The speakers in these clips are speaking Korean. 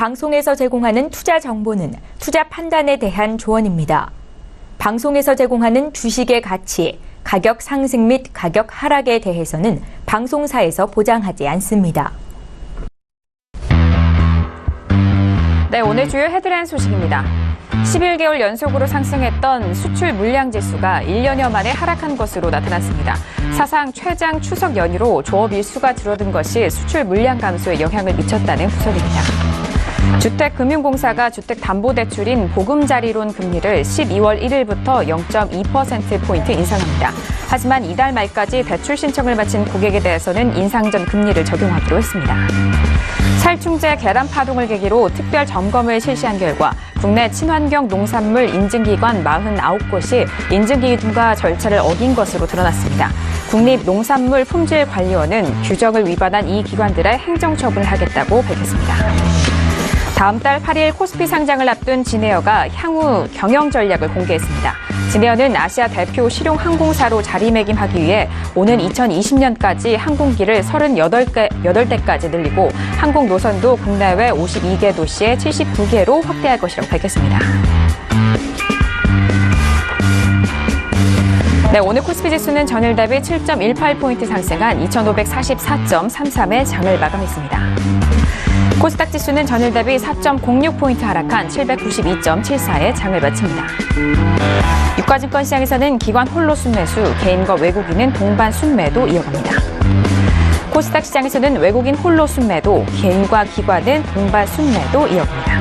방송에서 제공하는 투자 정보는 투자 판단에 대한 조언입니다. 방송에서 제공하는 주식의 가치, 가격 상승 및 가격 하락에 대해서는 방송사에서 보장하지 않습니다. 네, 오늘 주요 헤드라인 소식입니다. 11개월 연속으로 상승했던 수출 물량 지수가 1년여 만에 하락한 것으로 나타났습니다. 사상 최장 추석 연휴로 조업 일수가 줄어든 것이 수출 물량 감소에 영향을 미쳤다는 분석입니다. 주택금융공사가 주택담보대출인 보금자리론 금리를 12월 1일부터 0.2%포인트 인상합니다. 하지만 이달 말까지 대출 신청을 마친 고객에 대해서는 인상 전 금리를 적용하기로 했습니다. 살충제 계란 파동을 계기로 특별 점검을 실시한 결과 국내 친환경 농산물 인증기관 49곳이 인증기준과 절차를 어긴 것으로 드러났습니다. 국립농산물품질관리원은 규정을 위반한 이 기관들의 행정처분을 하겠다고 밝혔습니다. 다음 달 8일 코스피 상장을 앞둔 진에어가 향후 경영 전략을 공개했습니다. 진에어는 아시아 대표 실용 항공사로 자리매김하기 위해 오는 2020년까지 항공기를 38대까지 늘리고 항공 노선도 국내외 52개 도시에 79개로 확대할 것이라고 밝혔습니다. 네, 오늘 코스피 지수는 전일 대비 7.18포인트 상승한 2544.33의 장을 마감했습니다. 코스닥 지수는 전일 대비 4.06포인트 하락한 792.74의 장을 마칩니다. 유가증권 시장에서는 기관 홀로 순매수, 개인과 외국인은 동반 순매도 이어갑니다. 코스닥 시장에서는 외국인 홀로 순매도, 개인과 기관은 동반 순매도 이어갑니다.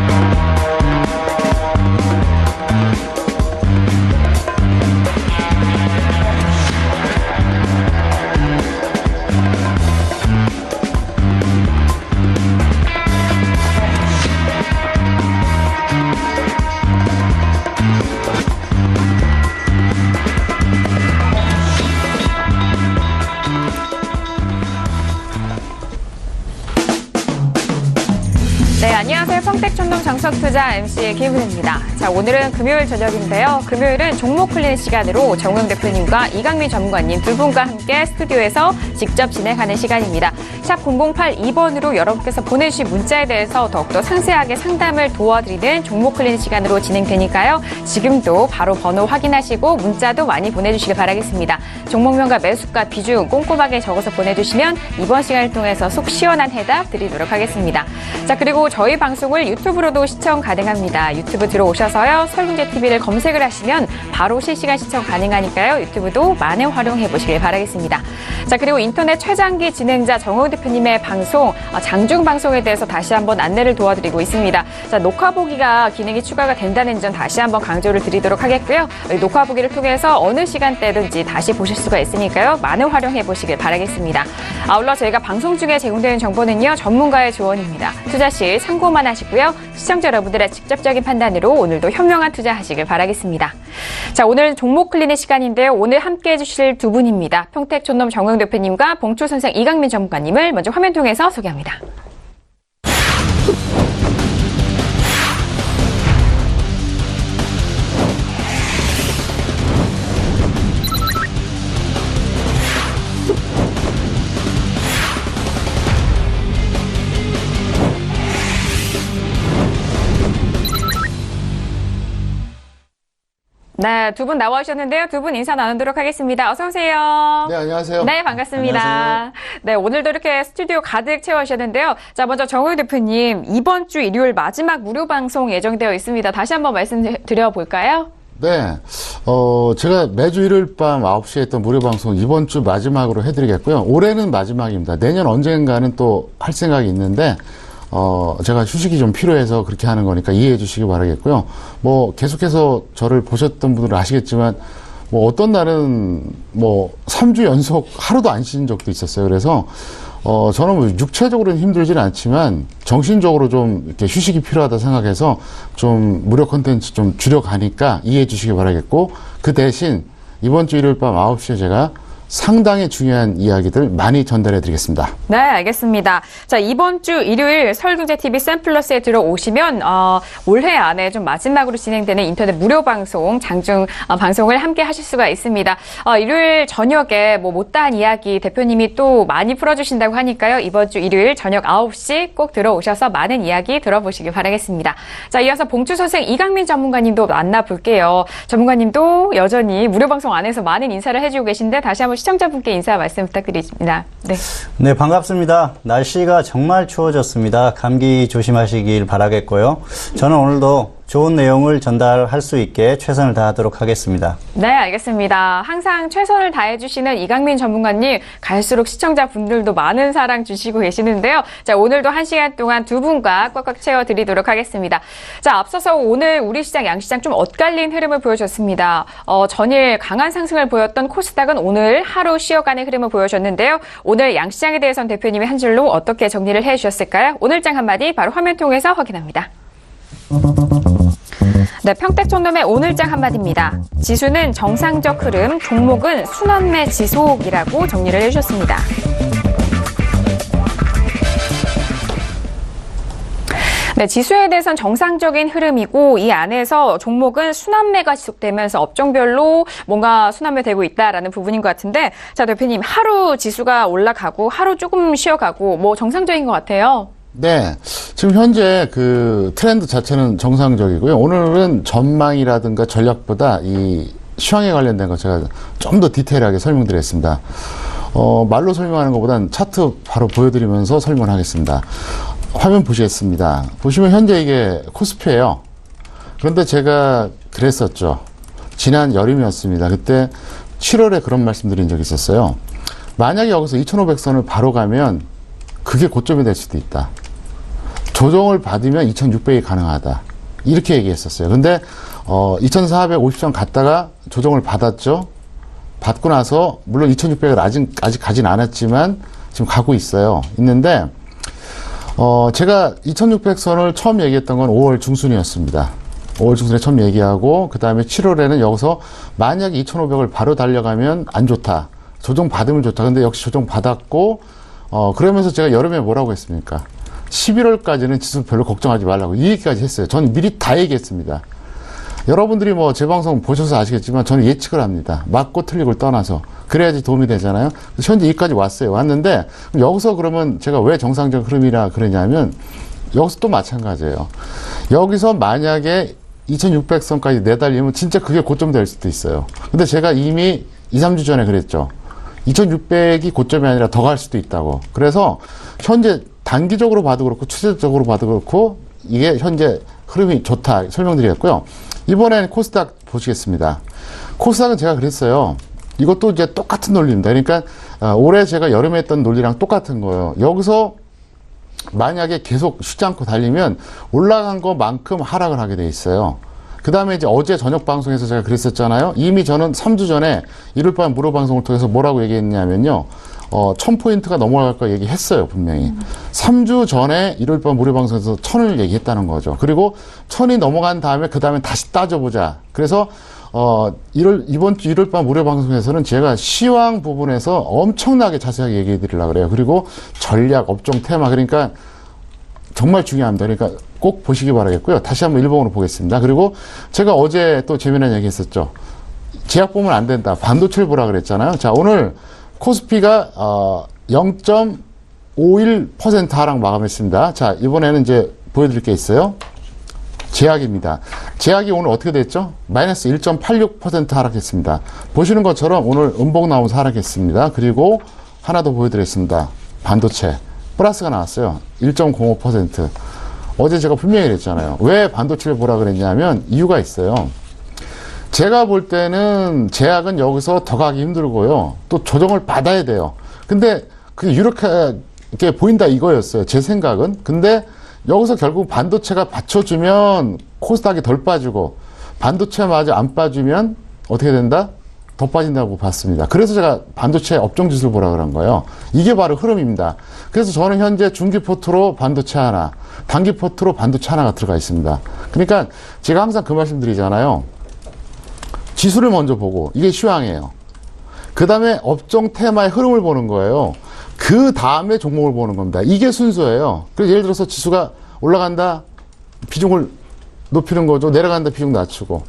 네, 안녕하세요. 평택촌놈 정석투자 MC 김은혜입니다. 자, 오늘은 금요일 저녁인데요. 금요일은 종목 클리닉 시간으로 정우영 대표님과 이강민 전문가님 두 분과 함께 스튜디오에서 직접 진행하는 시간입니다. 샵 0082번으로 여러분께서 보내주신 문자에 대해서 더욱더 상세하게 상담을 도와드리는 종목 클리닉 시간으로 진행되니까요. 지금도 바로 번호 확인하시고 문자도 많이 보내주시길 바라겠습니다. 종목명과 매수가 비중 꼼꼼하게 적어서 보내주시면 이번 시간을 통해서 속 시원한 해답 드리도록 하겠습니다. 자, 그리고 저희 방송을 유튜브로도 시청 가능합니다. 유튜브 들어오셔서요. 설문제TV를 검색을 하시면 바로 실시간 시청 가능하니까요. 유튜브도 많이 활용해 보시길 바라겠습니다. 자, 그리고 인터넷 최장기 진행자 정우영 대표님의 방송, 장중 방송에 대해서 다시 한번 안내를 도와드리고 있습니다. 자, 녹화 보기가 기능이 추가가 된다는 점 다시 한번 강조를 드리도록 하겠고요. 녹화 보기를 통해서 어느 시간대든지 다시 보실 수가 있으니까요. 많이 활용해 보시길 바라겠습니다. 아울러 저희가 방송 중에 제공되는 정보는요. 전문가의 조언입니다. 투자 시 참고만 하시고요. 시청자 여러분들의 직접적인 판단으로 오늘도 현명한 투자하시길 바라겠습니다. 자, 오늘은 종목 클리닉 시간인데요. 오늘 함께해 주실 두 분입니다. 평택촌놈 정우영 대표님과 봉출 선생 이강민 전문가님을 먼저 화면 통해서 소개합니다. 네, 두 분 나와 주셨는데요. 두 분 인사 나누도록 하겠습니다. 어서 오세요. 네, 안녕하세요. 네, 반갑습니다. 안녕하세요. 네, 오늘도 이렇게 스튜디오 가득 채워주셨는데요. 자, 먼저 정우영 대표님, 이번 주 일요일 마지막 무료 방송 예정되어 있습니다. 다시 한번 말씀드려 볼까요? 네, 제가 매주 일요일 밤 9시에 했던 무료 방송 이번 주 마지막으로 해드리겠고요. 올해는 마지막입니다. 내년 언젠가는 또 할 생각이 있는데, 제가 휴식이 좀 필요해서 그렇게 하는 거니까 이해해 주시기 바라겠고요. 뭐, 계속해서 저를 보셨던 분들은 아시겠지만, 뭐, 어떤 날은 뭐, 3주 연속 하루도 안 쉬는 적도 있었어요. 그래서, 저는 뭐 육체적으로는 힘들지는 않지만, 정신적으로 좀 이렇게 휴식이 필요하다 생각해서 좀 무료 콘텐츠 좀 줄여가니까 이해해 주시기 바라겠고, 그 대신 이번 주 일요일 밤 9시에 제가 상당히 중요한 이야기들 많이 전달해 드리겠습니다. 네, 알겠습니다. 자, 이번 주 일요일 서울경제TV 샘플러스에 들어오시면 올해 안에 좀 마지막으로 진행되는 인터넷 무료 방송, 장중 방송을 함께 하실 수가 있습니다. 일요일 저녁에 못다한 이야기 대표님이 또 많이 풀어주신다고 하니까요. 이번 주 일요일 저녁 9시 꼭 들어오셔서 많은 이야기 들어보시길 바라겠습니다. 자, 이어서 봉추선생 이강민 전문가님도 만나볼게요. 전문가님도 여전히 무료 방송 안에서 많은 인사를 해주고 계신데 다시 한번 시청자분께 인사 말씀 부탁드립니다. 네. 네, 반갑습니다. 날씨가 정말 추워졌습니다. 감기 조심하시길 바라겠고요. 저는 오늘도 좋은 내용을 전달할 수 있게 최선을 다하도록 하겠습니다. 네, 알겠습니다. 항상 최선을 다해주시는 이강민 전문가님, 갈수록 시청자분들도 많은 사랑 주시고 계시는데요. 자, 오늘도 1시간 동안 두 분과 꽉꽉 채워드리도록 하겠습니다. 자, 앞서서 오늘 우리 시장, 양시장 좀 엇갈린 흐름을 보여줬습니다. 전일 강한 상승을 보였던 코스닥은 오늘 하루 쉬어가는 흐름을 보여줬는데요. 오늘 양시장에 대해서는 대표님이 한 줄로 어떻게 정리를 해주셨을까요? 오늘장 한마디 바로 화면 통해서 확인합니다. 네, 평택촌놈의 오늘장 한마디입니다. 지수는 정상적 흐름, 종목은 순환매 지속이라고 정리를 해주셨습니다. 네, 지수에 대해서는 정상적인 흐름이고 이 안에서 종목은 순환매가 지속되면서 업종별로 뭔가 순환매 되고 있다라는 부분인 것 같은데, 자, 대표님, 하루 지수가 올라가고 하루 조금 쉬어가고 정상적인 것 같아요. 네. 지금 현재 그 트렌드 자체는 정상적이고요. 오늘은 전망이라든가 전략보다 이 시황에 관련된 거 제가 좀 더 디테일하게 설명드리겠습니다. 말로 설명하는 것보단 차트 바로 보여드리면서 설명하겠습니다. 화면 보시겠습니다. 보시면 현재 이게 코스피예요. 그런데 제가 그랬었죠. 지난 여름이었습니다. 그때 7월에 그런 말씀드린 적이 있었어요. 만약에 여기서 2500선을 바로 가면 그게 고점이 될 수도 있다. 조정을 받으면 2600이 가능하다. 이렇게 얘기했었어요. 근데 2450선 갔다가 조정을 받았죠. 받고 나서 물론 2600을 아직 가진 않았지만 지금 가고 있어요. 있는데 제가 2600선을 처음 얘기했던 건 5월 중순이었습니다. 5월 중순에 처음 얘기하고 그 다음에 7월에는 여기서 만약에 2500을 바로 달려가면 안 좋다. 조정 받으면 좋다. 근데 역시 조정 받았고 그러면서 제가 여름에 뭐라고 했습니까? 11월까지는 지수 별로 걱정하지 말라고 이 얘기까지 했어요. 저는 미리 다 얘기했습니다. 여러분들이 제 방송 보셔서 아시겠지만 저는 예측을 합니다. 맞고 틀리고를 떠나서. 그래야지 도움이 되잖아요. 현재 여기까지 왔어요. 왔는데 여기서 그러면 제가 왜 정상적 흐름이라 그러냐면 여기서 또 마찬가지예요. 여기서 만약에 2600선까지 내달리면 진짜 그게 고점 될 수도 있어요. 근데 제가 이미 2, 3주 전에 그랬죠. 2600이 고점이 아니라 더 갈 수도 있다고. 그래서 현재 단기적으로 봐도 그렇고 추세적으로 봐도 그렇고 이게 현재 흐름이 좋다 설명드리겠고요. 이번엔 코스닥 보시겠습니다. 코스닥은 제가 그랬어요. 이것도 이제 똑같은 논리입니다. 그러니까 올해 제가 여름에 했던 논리랑 똑같은 거예요. 여기서 만약에 계속 쉬지 않고 달리면 올라간 것만큼 하락을 하게 돼 있어요. 그 다음에 이제 어제 저녁 방송에서 제가 그랬었잖아요. 이미 저는 3주 전에 일요일 밤 무료 방송을 통해서 뭐라고 얘기했냐면요. 1000포인트가 넘어갈 거 얘기했어요, 분명히. 3주 전에 일요일 밤 무료 방송에서 1000을 얘기했다는 거죠. 그리고 1000이 넘어간 다음에 그 다음에 다시 따져보자. 그래서 이번 주 일요일 밤 무료 방송에서는 제가 시황 부분에서 엄청나게 자세하게 얘기해 드리려고 그래요. 그리고 전략, 업종, 테마. 그러니까 정말 중요합니다. 그러니까 꼭 보시기 바라겠고요. 다시 한번 일본어로 보겠습니다. 그리고 제가 어제 또 재미난 얘기 했었죠. 제약 보면 안 된다. 반도체를 보라 그랬잖아요. 자, 오늘 코스피가 0.51% 하락 마감했습니다. 자, 이번에는 이제 보여드릴 게 있어요. 제약입니다. 제약이 오늘 어떻게 됐죠? 마이너스 1.86% 하락했습니다. 보시는 것처럼 오늘 음봉 나오면서 하락했습니다. 그리고 하나 더 보여드리겠습니다. 반도체. 플러스가 나왔어요. 1.05%. 어제 제가 분명히 그랬잖아요. 왜 반도체를 보라 그랬냐면 이유가 있어요. 제가 볼 때는 제약은 여기서 더 가기 힘들고요. 또 조정을 받아야 돼요. 근데 그게 이렇게 보인다 이거였어요. 제 생각은. 근데 여기서 결국 반도체가 받쳐주면 코스닥이 덜 빠지고 반도체마저 안 빠지면 어떻게 된다? 더 빠진다고 봤습니다. 그래서 제가 반도체 업종 지수를 보라 그런 거예요. 이게 바로 흐름입니다. 그래서 저는 현재 중기 포트로 반도체 하나, 단기 포트로 반도체 하나가 들어가 있습니다. 그러니까 제가 항상 그 말씀 드리잖아요. 지수를 먼저 보고 이게 시황이에요. 그 다음에 업종 테마의 흐름을 보는 거예요. 그 다음에 종목을 보는 겁니다. 이게 순서예요. 그래서 예를 들어서 지수가 올라간다, 비중을 높이는 거죠. 내려간다, 비중 낮추고.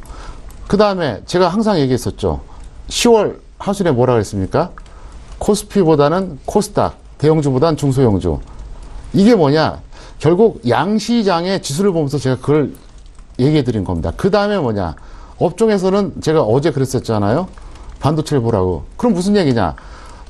그 다음에 제가 항상 얘기했었죠. 10월 하순에 뭐라 그랬습니까? 코스피보다는 코스닥, 대형주보다는 중소형주. 이게 뭐냐? 결국 양시장의 지수를 보면서 제가 그걸 얘기해 드린 겁니다. 그 다음에 뭐냐? 업종에서는 제가 어제 그랬었잖아요. 반도체를 보라고. 그럼 무슨 얘기냐?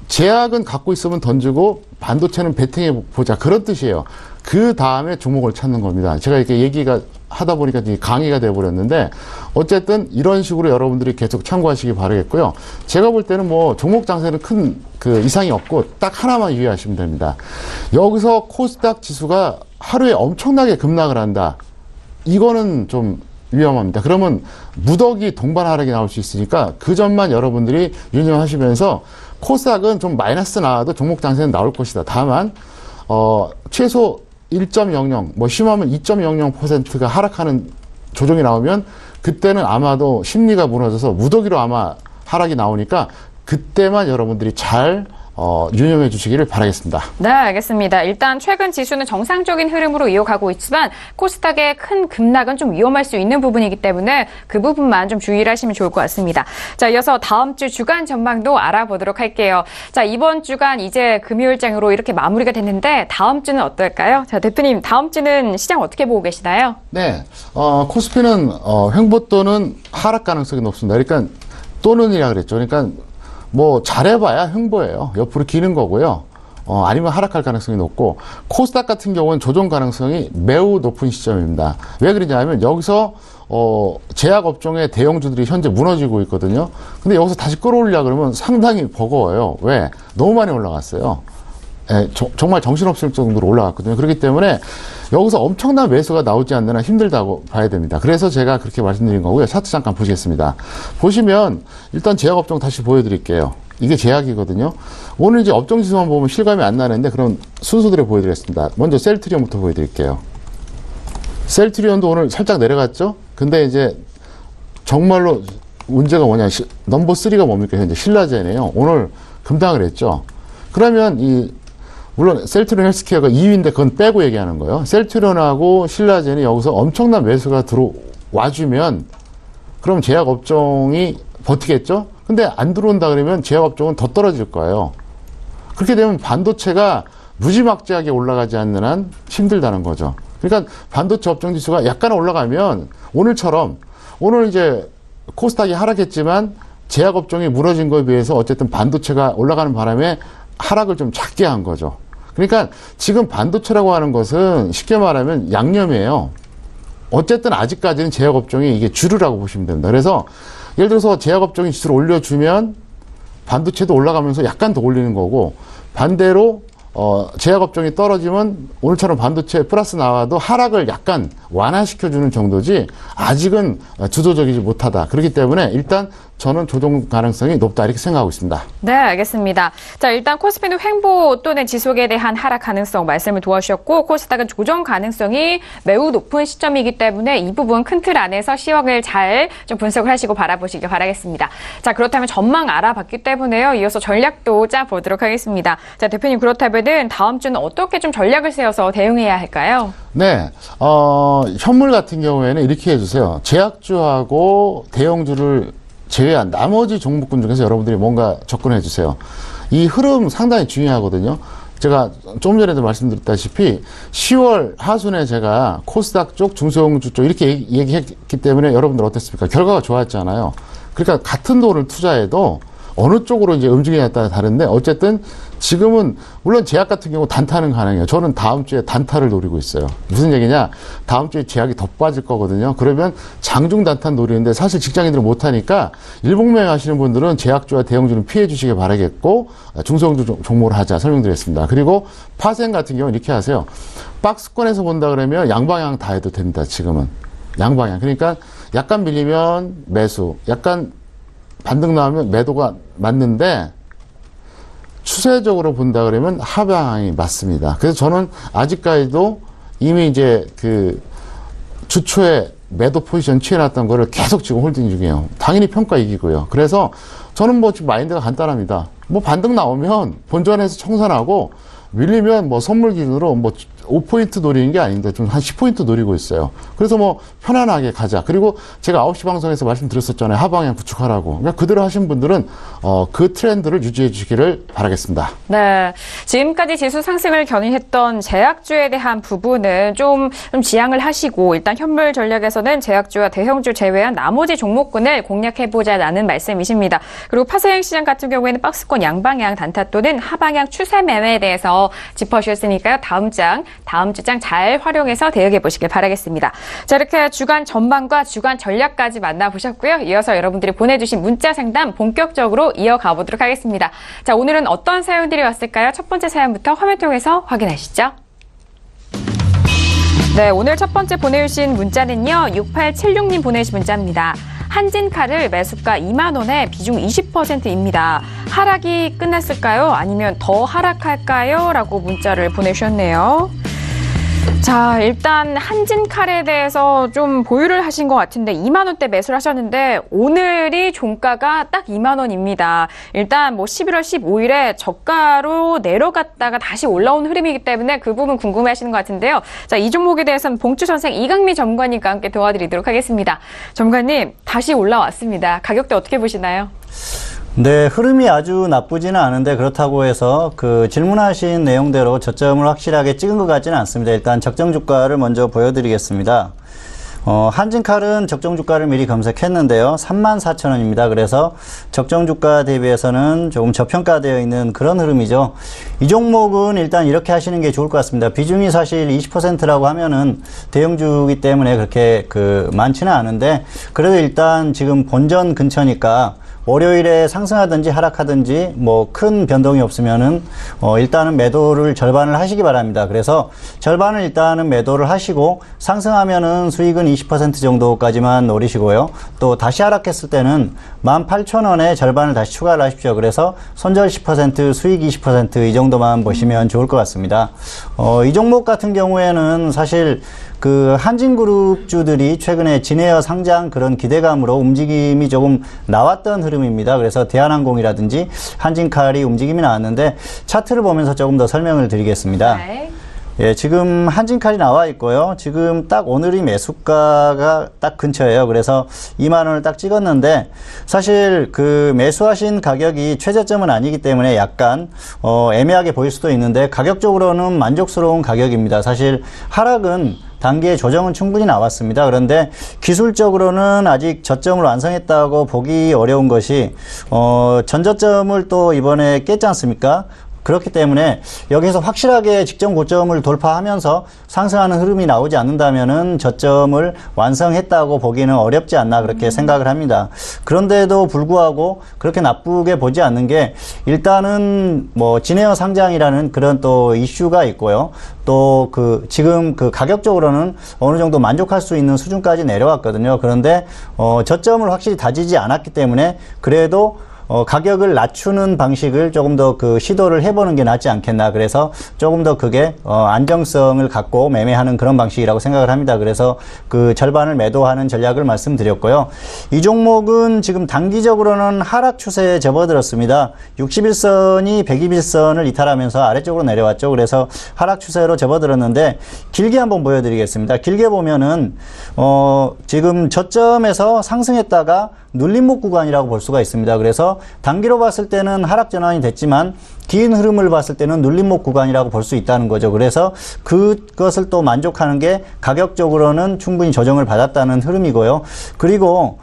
제약은 갖고 있으면 던지고 반도체는 베팅해 보자. 그런 뜻이에요. 그 다음에 종목을 찾는 겁니다. 제가 이렇게 얘기가 하다 보니까 강의가 돼버렸는데 어쨌든 이런 식으로 여러분들이 계속 참고하시기 바라겠고요. 제가 볼 때는 뭐 종목 장세는 큰 그 이상이 없고 딱 하나만 유의하시면 됩니다. 여기서 코스닥 지수가 하루에 엄청나게 급락을 한다. 이거는 좀 위험합니다. 그러면 무더기 동반 하락이 나올 수 있으니까 그 점만 여러분들이 유념하시면서 코스닥은 좀 마이너스 나와도 종목 장세는 나올 것이다. 다만 최소 1.00, 뭐 심하면 2.00%가 하락하는 조정이 나오면 그때는 아마도 심리가 무너져서 무더기로 아마 하락이 나오니까 그때만 여러분들이 잘 유념해 주시기를 바라겠습니다. 네, 알겠습니다. 일단 최근 지수는 정상적인 흐름으로 이어가고 있지만 코스닥의 큰 급락은 좀 위험할 수 있는 부분이기 때문에 그 부분만 좀 주의를 하시면 좋을 것 같습니다. 자, 이어서 다음 주 주간 전망도 알아보도록 할게요. 자, 이번 주간 이제 금요일장으로 이렇게 마무리가 됐는데 다음 주는 어떨까요? 자, 대표님, 다음 주는 시장 어떻게 보고 계시나요? 네, 코스피는 횡보 또는 하락 가능성이 높습니다. 그러니까 또는이라 그랬죠. 그러니까 뭐 잘해봐야 횡보예요. 옆으로 기는 거고요. 아니면 하락할 가능성이 높고 코스닥 같은 경우는 조정 가능성이 매우 높은 시점입니다. 왜 그러냐면 여기서 제약 업종의 대형주들이 현재 무너지고 있거든요. 근데 여기서 다시 끌어올리려 그러면 상당히 버거워요. 왜? 너무 많이 올라갔어요. 예, 정말 정신없을 정도로 올라갔거든요. 그렇기 때문에 여기서 엄청난 매수가 나오지 않는 한 힘들다고 봐야 됩니다. 그래서 제가 그렇게 말씀드린 거고요. 차트 잠깐 보시겠습니다. 보시면 일단 제약업종 다시 보여드릴게요. 이게 제약이거든요. 오늘 이제 업종 지수만 보면 실감이 안 나는데 그럼 순서대로 보여드리겠습니다. 먼저 셀트리온부터 보여드릴게요. 셀트리온도 오늘 살짝 내려갔죠? 근데 이제 정말로 문제가 뭐냐, 넘버 3가 뭡니까? 현재 신라젠이에요. 오늘 급락을 했죠. 그러면 물론 셀트리온 헬스케어가 2위인데 그건 빼고 얘기하는 거예요. 셀트리온하고 신라젠이 여기서 엄청난 매수가 들어와주면 그럼 제약업종이 버티겠죠? 근데 안 들어온다 그러면 제약업종은 더 떨어질 거예요. 그렇게 되면 반도체가 무지막지하게 올라가지 않는 한 힘들다는 거죠. 그러니까 반도체 업종 지수가 약간 올라가면 오늘처럼 오늘 이제 코스닥이 하락했지만 제약업종이 무너진 거에 비해서 어쨌든 반도체가 올라가는 바람에 하락을 좀 작게 한 거죠. 그러니까 지금 반도체라고 하는 것은 쉽게 말하면 양념이에요. 어쨌든 아직까지는 제약업종이 이게 주류라고 보시면 됩니다. 그래서 예를 들어서 제약업종이 지수를 올려주면 반도체도 올라가면서 약간 더 올리는 거고 반대로 제약업종이 떨어지면 오늘처럼 반도체 플러스 나와도 하락을 약간 완화시켜주는 정도지 아직은 주도적이지 못하다. 그렇기 때문에 일단 저는 조정 가능성이 높다 이렇게 생각하고 있습니다. 네, 알겠습니다. 자, 일단 코스피는 횡보 또는 지속에 대한 하락 가능성 말씀을 도와주셨고 코스닥은 조정 가능성이 매우 높은 시점이기 때문에 이 부분 큰 틀 안에서 시황을 잘 좀 분석을 하시고 바라보시길 바라겠습니다. 자, 그렇다면 전망 알아봤기 때문에요. 이어서 전략도 짜보도록 하겠습니다. 자, 대표님 그렇다면은 다음 주는 어떻게 좀 전략을 세워서 대응해야 할까요? 네, 현물 같은 경우에는 이렇게 해주세요. 제약주하고 대형주를 제외한 나머지 종목군 중에서 여러분들이 뭔가 접근해 주세요. 이 흐름 상당히 중요하거든요. 제가 좀 전에도 말씀드렸다시피 10월 하순에 제가 코스닥 쪽, 중소형주 쪽 이렇게 얘기했기 때문에 여러분들 어땠습니까? 결과가 좋았잖아요. 그러니까 같은 돈을 투자해도 어느 쪽으로 이제 움직이냐에 따라 다른데 어쨌든 지금은 물론 제약 같은 경우 단타는 가능해요. 저는 다음 주에 단타를 노리고 있어요. 무슨 얘기냐? 다음 주에 제약이 더 빠질 거거든요. 그러면 장중 단타 노리는데 사실 직장인들은 못하니까 일봉맹 하시는 분들은 제약주와 대형주는 피해 주시기 바라겠고 중소형주 종목을 하자 설명드렸습니다. 그리고 파생 같은 경우는 이렇게 하세요. 박스권에서 본다 그러면 양방향 다 해도 됩니다. 지금은 양방향. 그러니까 약간 밀리면 매수, 약간 반등 나오면 매도가 맞는데 추세적으로 본다 그러면 하방향이 맞습니다. 그래서 저는 아직까지도 이미 이제 그 주초에 매도 포지션 취해놨던 거를 계속 지금 홀딩 중이에요. 당연히 평가 이기고요. 그래서 저는 뭐 지금 마인드가 간단합니다. 뭐 반등 나오면 본전에서 청산하고 밀리면 뭐 선물 기준으로 뭐 5포인트 노리는 게 아닌데 좀 한 10포인트 노리고 있어요. 그래서 뭐 편안하게 가자. 그리고 제가 9시 방송에서 말씀드렸었잖아요. 하방향 구축하라고. 그러니까 그대로 하신 분들은 그 트렌드를 유지해 주시기를 바라겠습니다. 네. 지금까지 지수 상승을 견인했던 제약주에 대한 부분은 좀 지양을 하시고 일단 현물 전략에서는 제약주와 대형주 제외한 나머지 종목군을 공략해보자라는 말씀이십니다. 그리고 파생형 시장 같은 경우에는 박스권 양방향 단타 또는 하방향 추세 매매에 대해서 짚어주셨으니까요. 다음 주장 잘 활용해서 대응해 보시길 바라겠습니다. 자, 이렇게 주간 전반과 주간 전략까지 만나보셨고요. 이어서 여러분들이 보내주신 문자 상담 본격적으로 이어가 보도록 하겠습니다. 자, 오늘은 어떤 사연들이 왔을까요? 첫 번째 사연부터 화면 통해서 확인하시죠. 네, 오늘 첫 번째 보내주신 문자는요. 6876님 보내주신 문자입니다. 한진칼을 매수가 2만 원에 비중 20%입니다. 하락이 끝났을까요? 아니면 더 하락할까요? 라고 문자를 보내주셨네요. 자, 일단 한진칼에 대해서 좀 보유를 하신 것 같은데 2만 원대 매수를 하셨는데 오늘이 종가가 딱 2만 원입니다. 일단 뭐 11월 15일에 저가로 내려갔다가 다시 올라온 흐름이기 때문에 그 부분 궁금해하시는 것 같은데요. 자, 이 종목에 대해서는 봉추 선생 이강미 전문가님과 함께 도와드리도록 하겠습니다. 전문가님, 다시 올라왔습니다. 가격대 어떻게 보시나요? 네, 흐름이 아주 나쁘지는 않은데 그렇다고 해서 그 질문하신 내용대로 저점을 확실하게 찍은 것 같지는 않습니다. 일단 적정 주가를 먼저 보여드리겠습니다. 한진칼은 적정 주가를 미리 검색했는데요. 34,000원입니다. 그래서 적정 주가 대비해서는 조금 저평가되어 있는 그런 흐름이죠. 이 종목은 일단 이렇게 하시는 게 좋을 것 같습니다. 비중이 사실 20%라고 하면은 대형주이기 때문에 그렇게 많지는 않은데 그래도 일단 지금 본전 근처니까 월요일에 상승하든지 하락하든지 뭐 큰 변동이 없으면은 일단은 매도를 절반을 하시기 바랍니다. 그래서 절반을 일단은 매도를 하시고 상승하면은 수익은 20% 정도까지만 노리시고요. 또 다시 하락했을 때는 18,000원에 절반을 다시 추가를 하십시오. 그래서 손절 10% 수익 20% 이 정도만 보시면 좋을 것 같습니다. 이 종목 같은 경우에는 사실 한진그룹주들이 최근에 진에어 상장 그런 기대감으로 움직임이 조금 나왔던 흐름입니다. 그래서 대한항공이라든지 한진칼이 움직임이 나왔는데 차트를 보면서 조금 더 설명을 드리겠습니다. 네. 예, 지금 한진칼이 나와 있고요. 지금 딱 오늘이 매수가가 딱 근처예요. 그래서 2만 원을 딱 찍었는데 사실 매수하신 가격이 최저점은 아니기 때문에 약간 애매하게 보일 수도 있는데 가격적으로는 만족스러운 가격입니다. 사실 하락은 단기의 조정은 충분히 나왔습니다. 그런데 기술적으로는 아직 저점을 완성했다고 보기 어려운 것이 전저점을 또 이번에 깼지 않습니까? 그렇기 때문에 여기서 확실하게 직전 고점을 돌파하면서 상승하는 흐름이 나오지 않는다면은 저점을 완성했다고 보기는 어렵지 않나 그렇게 생각을 합니다. 그런데도 불구하고 그렇게 나쁘게 보지 않는 게 일단은 뭐 진에어 상장이라는 그런 또 이슈가 있고요. 또 지금 가격적으로는 어느 정도 만족할 수 있는 수준까지 내려왔거든요. 그런데 저점을 확실히 다지지 않았기 때문에 그래도 가격을 낮추는 방식을 조금 더 시도를 해보는 게 낫지 않겠나. 그래서 조금 더 그게 안정성을 갖고 매매하는 그런 방식이라고 생각을 합니다. 그래서 절반을 매도하는 전략을 말씀드렸고요. 이 종목은 지금 단기적으로는 하락 추세에 접어들었습니다. 61선이 121선을 이탈하면서 아래쪽으로 내려왔죠. 그래서 하락 추세로 접어들었는데 길게 한번 보여드리겠습니다. 길게 보면은 지금 저점에서 상승했다가 눌림목 구간이라고 볼 수가 있습니다. 그래서 단기로 봤을 때는 하락 전환이 됐지만 긴 흐름을 봤을 때는 눌림목 구간이라고 볼 수 있다는 거죠. 그래서 그것을 또 만족하는 게 가격적으로는 충분히 조정을 받았다는 흐름이고요. 그리고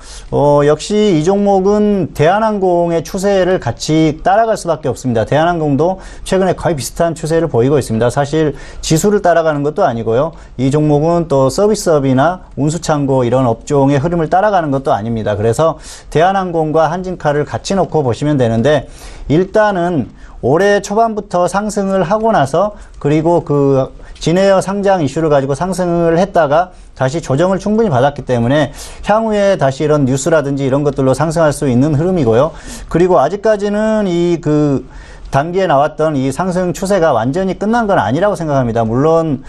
역시 이 종목은 대한항공의 추세를 같이 따라갈 수밖에 없습니다. 대한항공도 최근에 거의 비슷한 추세를 보이고 있습니다. 사실 지수를 따라가는 것도 아니고요. 이 종목은 또 서비스업이나 운수창고 이런 업종의 흐름을 따라가는 것도 아닙니다. 그래서 대한항공과 한진칼을 같이 놓고 보시면 되는데 일단은 올해 초반부터 상승을 하고 나서 그리고 진에어 상장 이슈를 가지고 상승을 했다가 다시 조정을 충분히 받았기 때문에 향후에 다시 이런 뉴스라든지 이런 것들로 상승할 수 있는 흐름이고요. 그리고 아직까지는 단기에 나왔던 이 상승 추세가 완전히 끝난 건 아니라고 생각합니다. 물론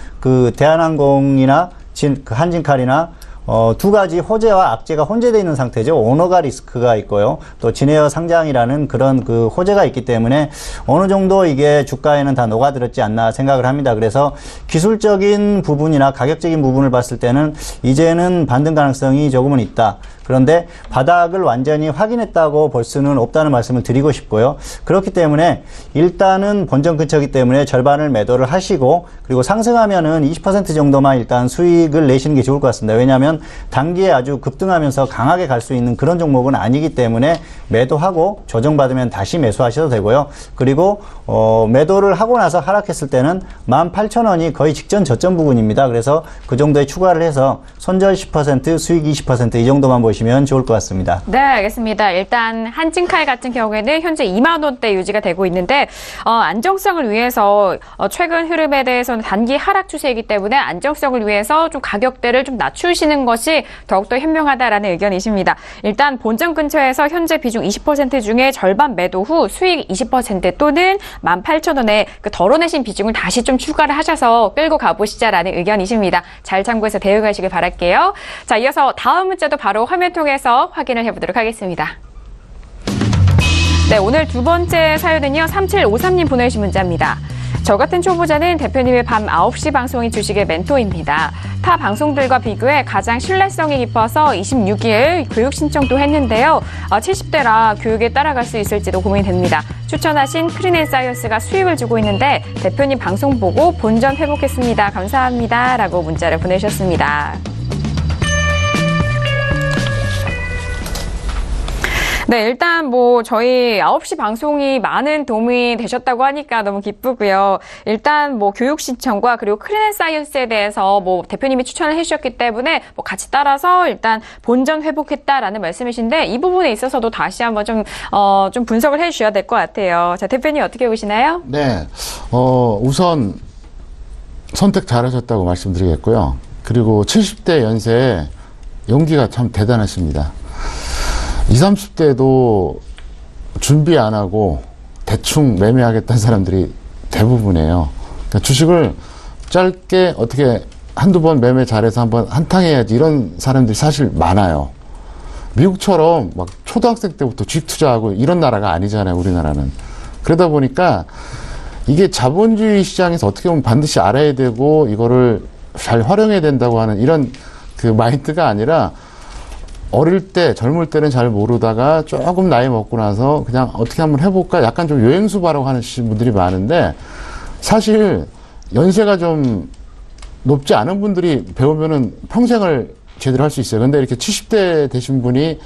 대한항공이나 한진칼이나 두 가지 호재와 악재가 혼재되어 있는 상태죠. 오너가 리스크가 있고요. 또 진에어 상장이라는 그런 그 호재가 있기 때문에 어느 정도 이게 주가에는 다 녹아들었지 않나 생각을 합니다. 그래서 기술적인 부분이나 가격적인 부분을 봤을 때는 이제는 반등 가능성이 조금은 있다. 그런데 바닥을 완전히 확인했다고 볼 수는 없다는 말씀을 드리고 싶고요. 그렇기 때문에 일단은 본전 근처이기 때문에 절반을 매도를 하시고 그리고 상승하면은 20% 정도만 일단 수익을 내시는 게 좋을 것 같습니다. 왜냐하면 단기에 아주 급등하면서 강하게 갈 수 있는 그런 종목은 아니기 때문에 매도하고 조정받으면 다시 매수하셔도 되고요. 그리고 매도를 하고 나서 하락했을 때는 18,000원이 거의 직전 저점 부분입니다. 그래서 그 정도에 추가를 해서 손절 10%, 수익 20% 이 정도만 보시면 좋을 것 같습니다. 네, 알겠습니다. 일단 한진칼 같은 경우에는 현재 2만 원대 유지가 되고 있는데 안정성을 위해서 최근 흐름에 대해서는 단기 하락 추세이기 때문에 안정성을 위해서 좀 가격대를 좀 낮추시는 것이 더욱더 현명하다라는 의견이십니다. 일단 본전 근처에서 현재 비중 20% 중에 절반 매도 후 수익 20% 또는 18,000원에 그 덜어내신 비중을 다시 좀 추가를 하셔서 끌고 가보시자라는 의견이십니다. 잘 참고해서 대응하시길 바랄게요. 자, 이어서 다음 문자도 바로 화면 통해서 확인을 해보도록 하겠습니다. 네, 오늘 두 번째 사연은요, 3753님 보내주신 문자입니다. 저 같은 초보자는 대표님의 밤 9시 방송이 주식의 멘토입니다. 타 방송들과 비교해 가장 신뢰성이 깊어서 26일 교육 신청도 했는데요. 70대라 교육에 따라갈 수 있을지도 고민됩니다. 추천하신 크린앤사이언스가 수익을 주고 있는데 대표님 방송 보고 본전 회복했습니다. 감사합니다. 라고 문자를 보내셨습니다. 네, 일단 저희 9시 방송이 많은 도움이 되셨다고 하니까 너무 기쁘고요. 일단 교육 신청과 그리고 크린앤사이언스에 대해서 대표님이 추천을 해주셨기 때문에 같이 따라서 일단 본전 회복했다라는 말씀이신데 이 부분에 있어서도 다시 한번 좀 분석을 해주셔야 될 것 같아요. 자, 대표님 어떻게 보시나요? 네, 우선 선택 잘하셨다고 말씀드리겠고요. 그리고 70대 연세에 용기가 참 대단하십니다. 20, 30대도 준비 안 하고 대충 매매하겠다는 사람들이 대부분이에요. 그러니까 주식을 짧게 어떻게 한두 번 매매 잘해서 한번 한탕 해야지 이런 사람들이 사실 많아요. 미국처럼 막 초등학생 때부터 주식 투자하고 이런 나라가 아니잖아요, 우리나라는. 그러다 보니까 이게 자본주의 시장에서 어떻게 보면 반드시 알아야 되고 이거를 잘 활용해야 된다고 하는 이런 그 마인드가 아니라 어릴 때, 젊을 때는 잘 모르다가 조금 나이 먹고 나서 그냥 어떻게 한번 해볼까? 약간 좀 여행수바라고 하는 분들이 많은데 사실 연세가 좀 높지 않은 분들이 배우면은 평생을 제대로 할 수 있어요. 근데 이렇게 70대 되신 분이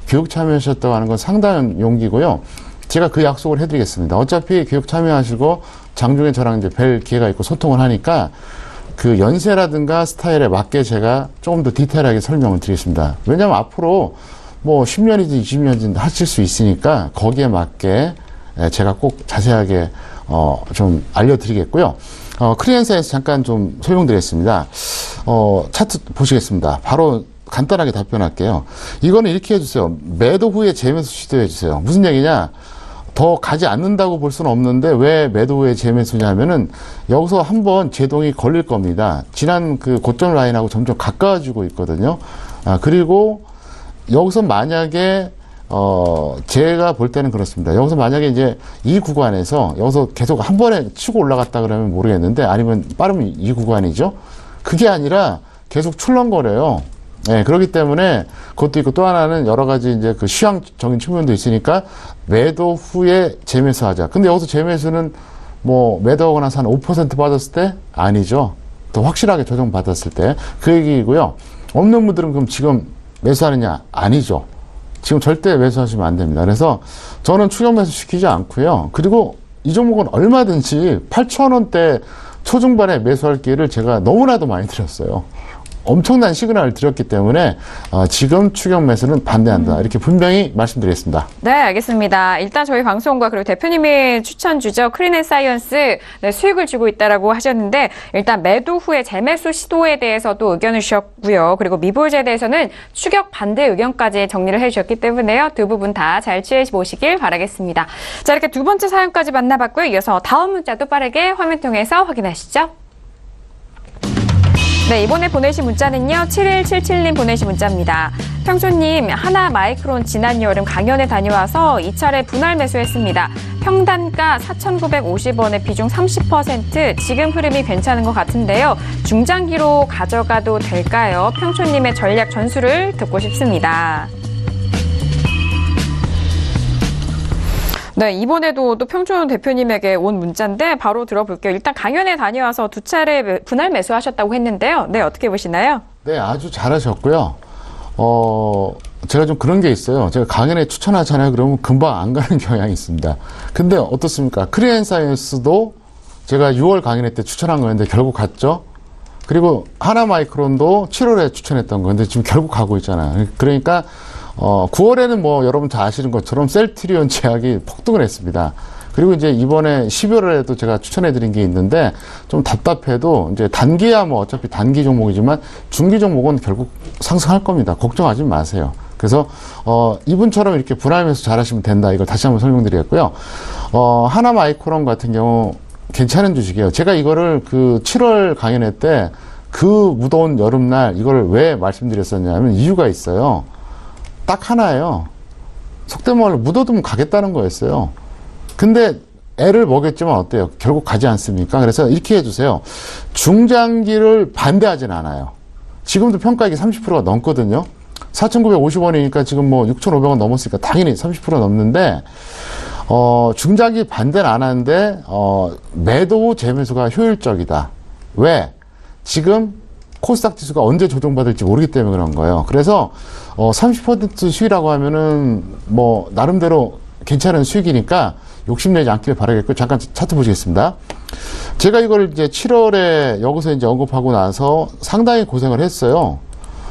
교육 참여하셨다고 하는 건 상당한 용기고요. 제가 그 약속을 해드리겠습니다. 어차피 교육 참여하시고 장중에 저랑 이제 뵐 기회가 있고 소통을 하니까 그 연세라든가 스타일에 맞게 제가 조금 더 디테일하게 설명을 드리겠습니다. 왜냐하면 앞으로 10년이든 20년이든 하실 수 있으니까 거기에 맞게 제가 꼭 자세하게 좀 알려드리겠고요. 크리엔사이언스 잠깐 좀 설명드리겠습니다. 차트 보시겠습니다. 바로 간단하게 답변할게요. 이거는 이렇게 해주세요. 매도 후에 재매수 시도해주세요. 무슨 얘기냐? 더 가지 않는다고 볼 수는 없는데 왜 매도 후에 재매수냐 하면은 여기서 한번 제동이 걸릴 겁니다. 지난 그 고점 라인하고 점점 가까워지고 있거든요. 그리고 여기서 만약에 제가 볼 때는 그렇습니다. 여기서 만약에 이제 이 구간에서 여기서 계속 한 번에 치고 올라갔다 그러면 모르겠는데 아니면 빠르면 이 구간이죠. 그게 아니라 계속 출렁거려요. 네, 그렇기 때문에 그것도 있고 또 하나는 여러 가지 이제 그 시황적인 측면도 있으니까 매도 후에 재매수하자. 근데 여기서 재매수는 매도하고 나서 한 5% 받았을 때? 아니죠. 더 확실하게 조정받았을 때. 그 얘기이고요. 없는 분들은 그럼 지금 매수하느냐? 아니죠. 지금 절대 매수하시면 안 됩니다. 그래서 저는 추격 매수 시키지 않고요. 그리고 이 종목은 얼마든지 8,000원대 초중반에 매수할 기회를 제가 너무나도 많이 드렸어요. 엄청난 시그널을 드렸기 때문에 지금 추격 매수는 반대한다. 이렇게 분명히 말씀드리겠습니다. 네, 알겠습니다. 일단 저희 방송과 그리고 대표님의 추천주죠. 크린앤사이언스 수익을 주고 있다라고 하셨는데 일단 매도 후에 재매수 시도에 대해서도 의견을 주셨고요. 그리고 미보유제에 대해서는 추격 반대 의견까지 정리를 해주셨기 때문에요. 두 부분 다 잘 취해 보시길 바라겠습니다. 자, 이렇게 두 번째 사연까지 만나봤고요. 이어서 다음 문자도 빠르게 화면 통해서 확인하시죠. 네, 이번에 보내신 문자는요. 7177님 보내신 문자입니다. 평소님, 하나마이크론 지난 여름 강연에 다녀와서 2차례 분할 매수했습니다. 평단가 4,950원에 비중 30%, 지금 흐름이 괜찮은 것 같은데요. 중장기로 가져가도 될까요? 평초님의 전략 전술을 듣고 싶습니다. 네, 이번에도 또 평촌 대표님에게 온 문자인데 바로 들어볼게요. 일단 강연에 다녀와서 2차례 분할 매수하셨다고 했는데요. 네, 어떻게 보시나요? 네, 아주 잘하셨고요. 제가 좀 그런 게 있어요. 제가 강연에 추천하잖아요. 그러면 금방 안 가는 경향이 있습니다. 근데 어떻습니까? 크리엔사이언스도 제가 6월 강연회 때 추천한 거였는데 결국 갔죠. 그리고 하나마이크론도 7월에 추천했던 건데 지금 결국 가고 있잖아요. 그러니까 9월에는 뭐 여러분 다 아시는 것처럼 셀트리온 제약이 폭등을 했습니다. 그리고 이제 이번에 12월에도 제가 추천해드린 게 있는데 좀 답답해도 이제 단기야 뭐 어차피 단기 종목이지만 중기 종목은 결국 상승할 겁니다. 걱정하지 마세요. 그래서 이분처럼 이렇게 분할매수 잘하시면 된다. 이걸 다시 한번 설명드리겠고요. 하나마이크론 같은 경우 괜찮은 주식이에요. 제가 이거를 그 7월 강연회 때 그 무더운 여름날 이걸 왜 말씀드렸었냐면 이유가 있어요. 딱 하나예요. 속된 말로 묻어두면 가겠다는 거였어요. 근데 애를 먹였지만 어때요? 결국 가지 않습니까? 그래서 이렇게 해주세요. 중장기를 반대하진 않아요. 지금도 평가액이 30%가 넘거든요. 4,950원이니까 지금 뭐 6,500원 넘었으니까 당연히 30% 넘는데, 중장기 반대는 안 하는데, 매도 재매수가 효율적이다. 왜? 지금 코스닥 지수가 언제 조정받을지 모르기 때문에 그런 거예요. 그래서 30% 수익이라고 하면은 뭐 나름대로 괜찮은 수익이니까 욕심내지 않길 바라겠고, 잠깐 차트 보시겠습니다. 제가 이걸 이제 7월에 여기서 이제 언급하고 나서 상당히 고생을 했어요.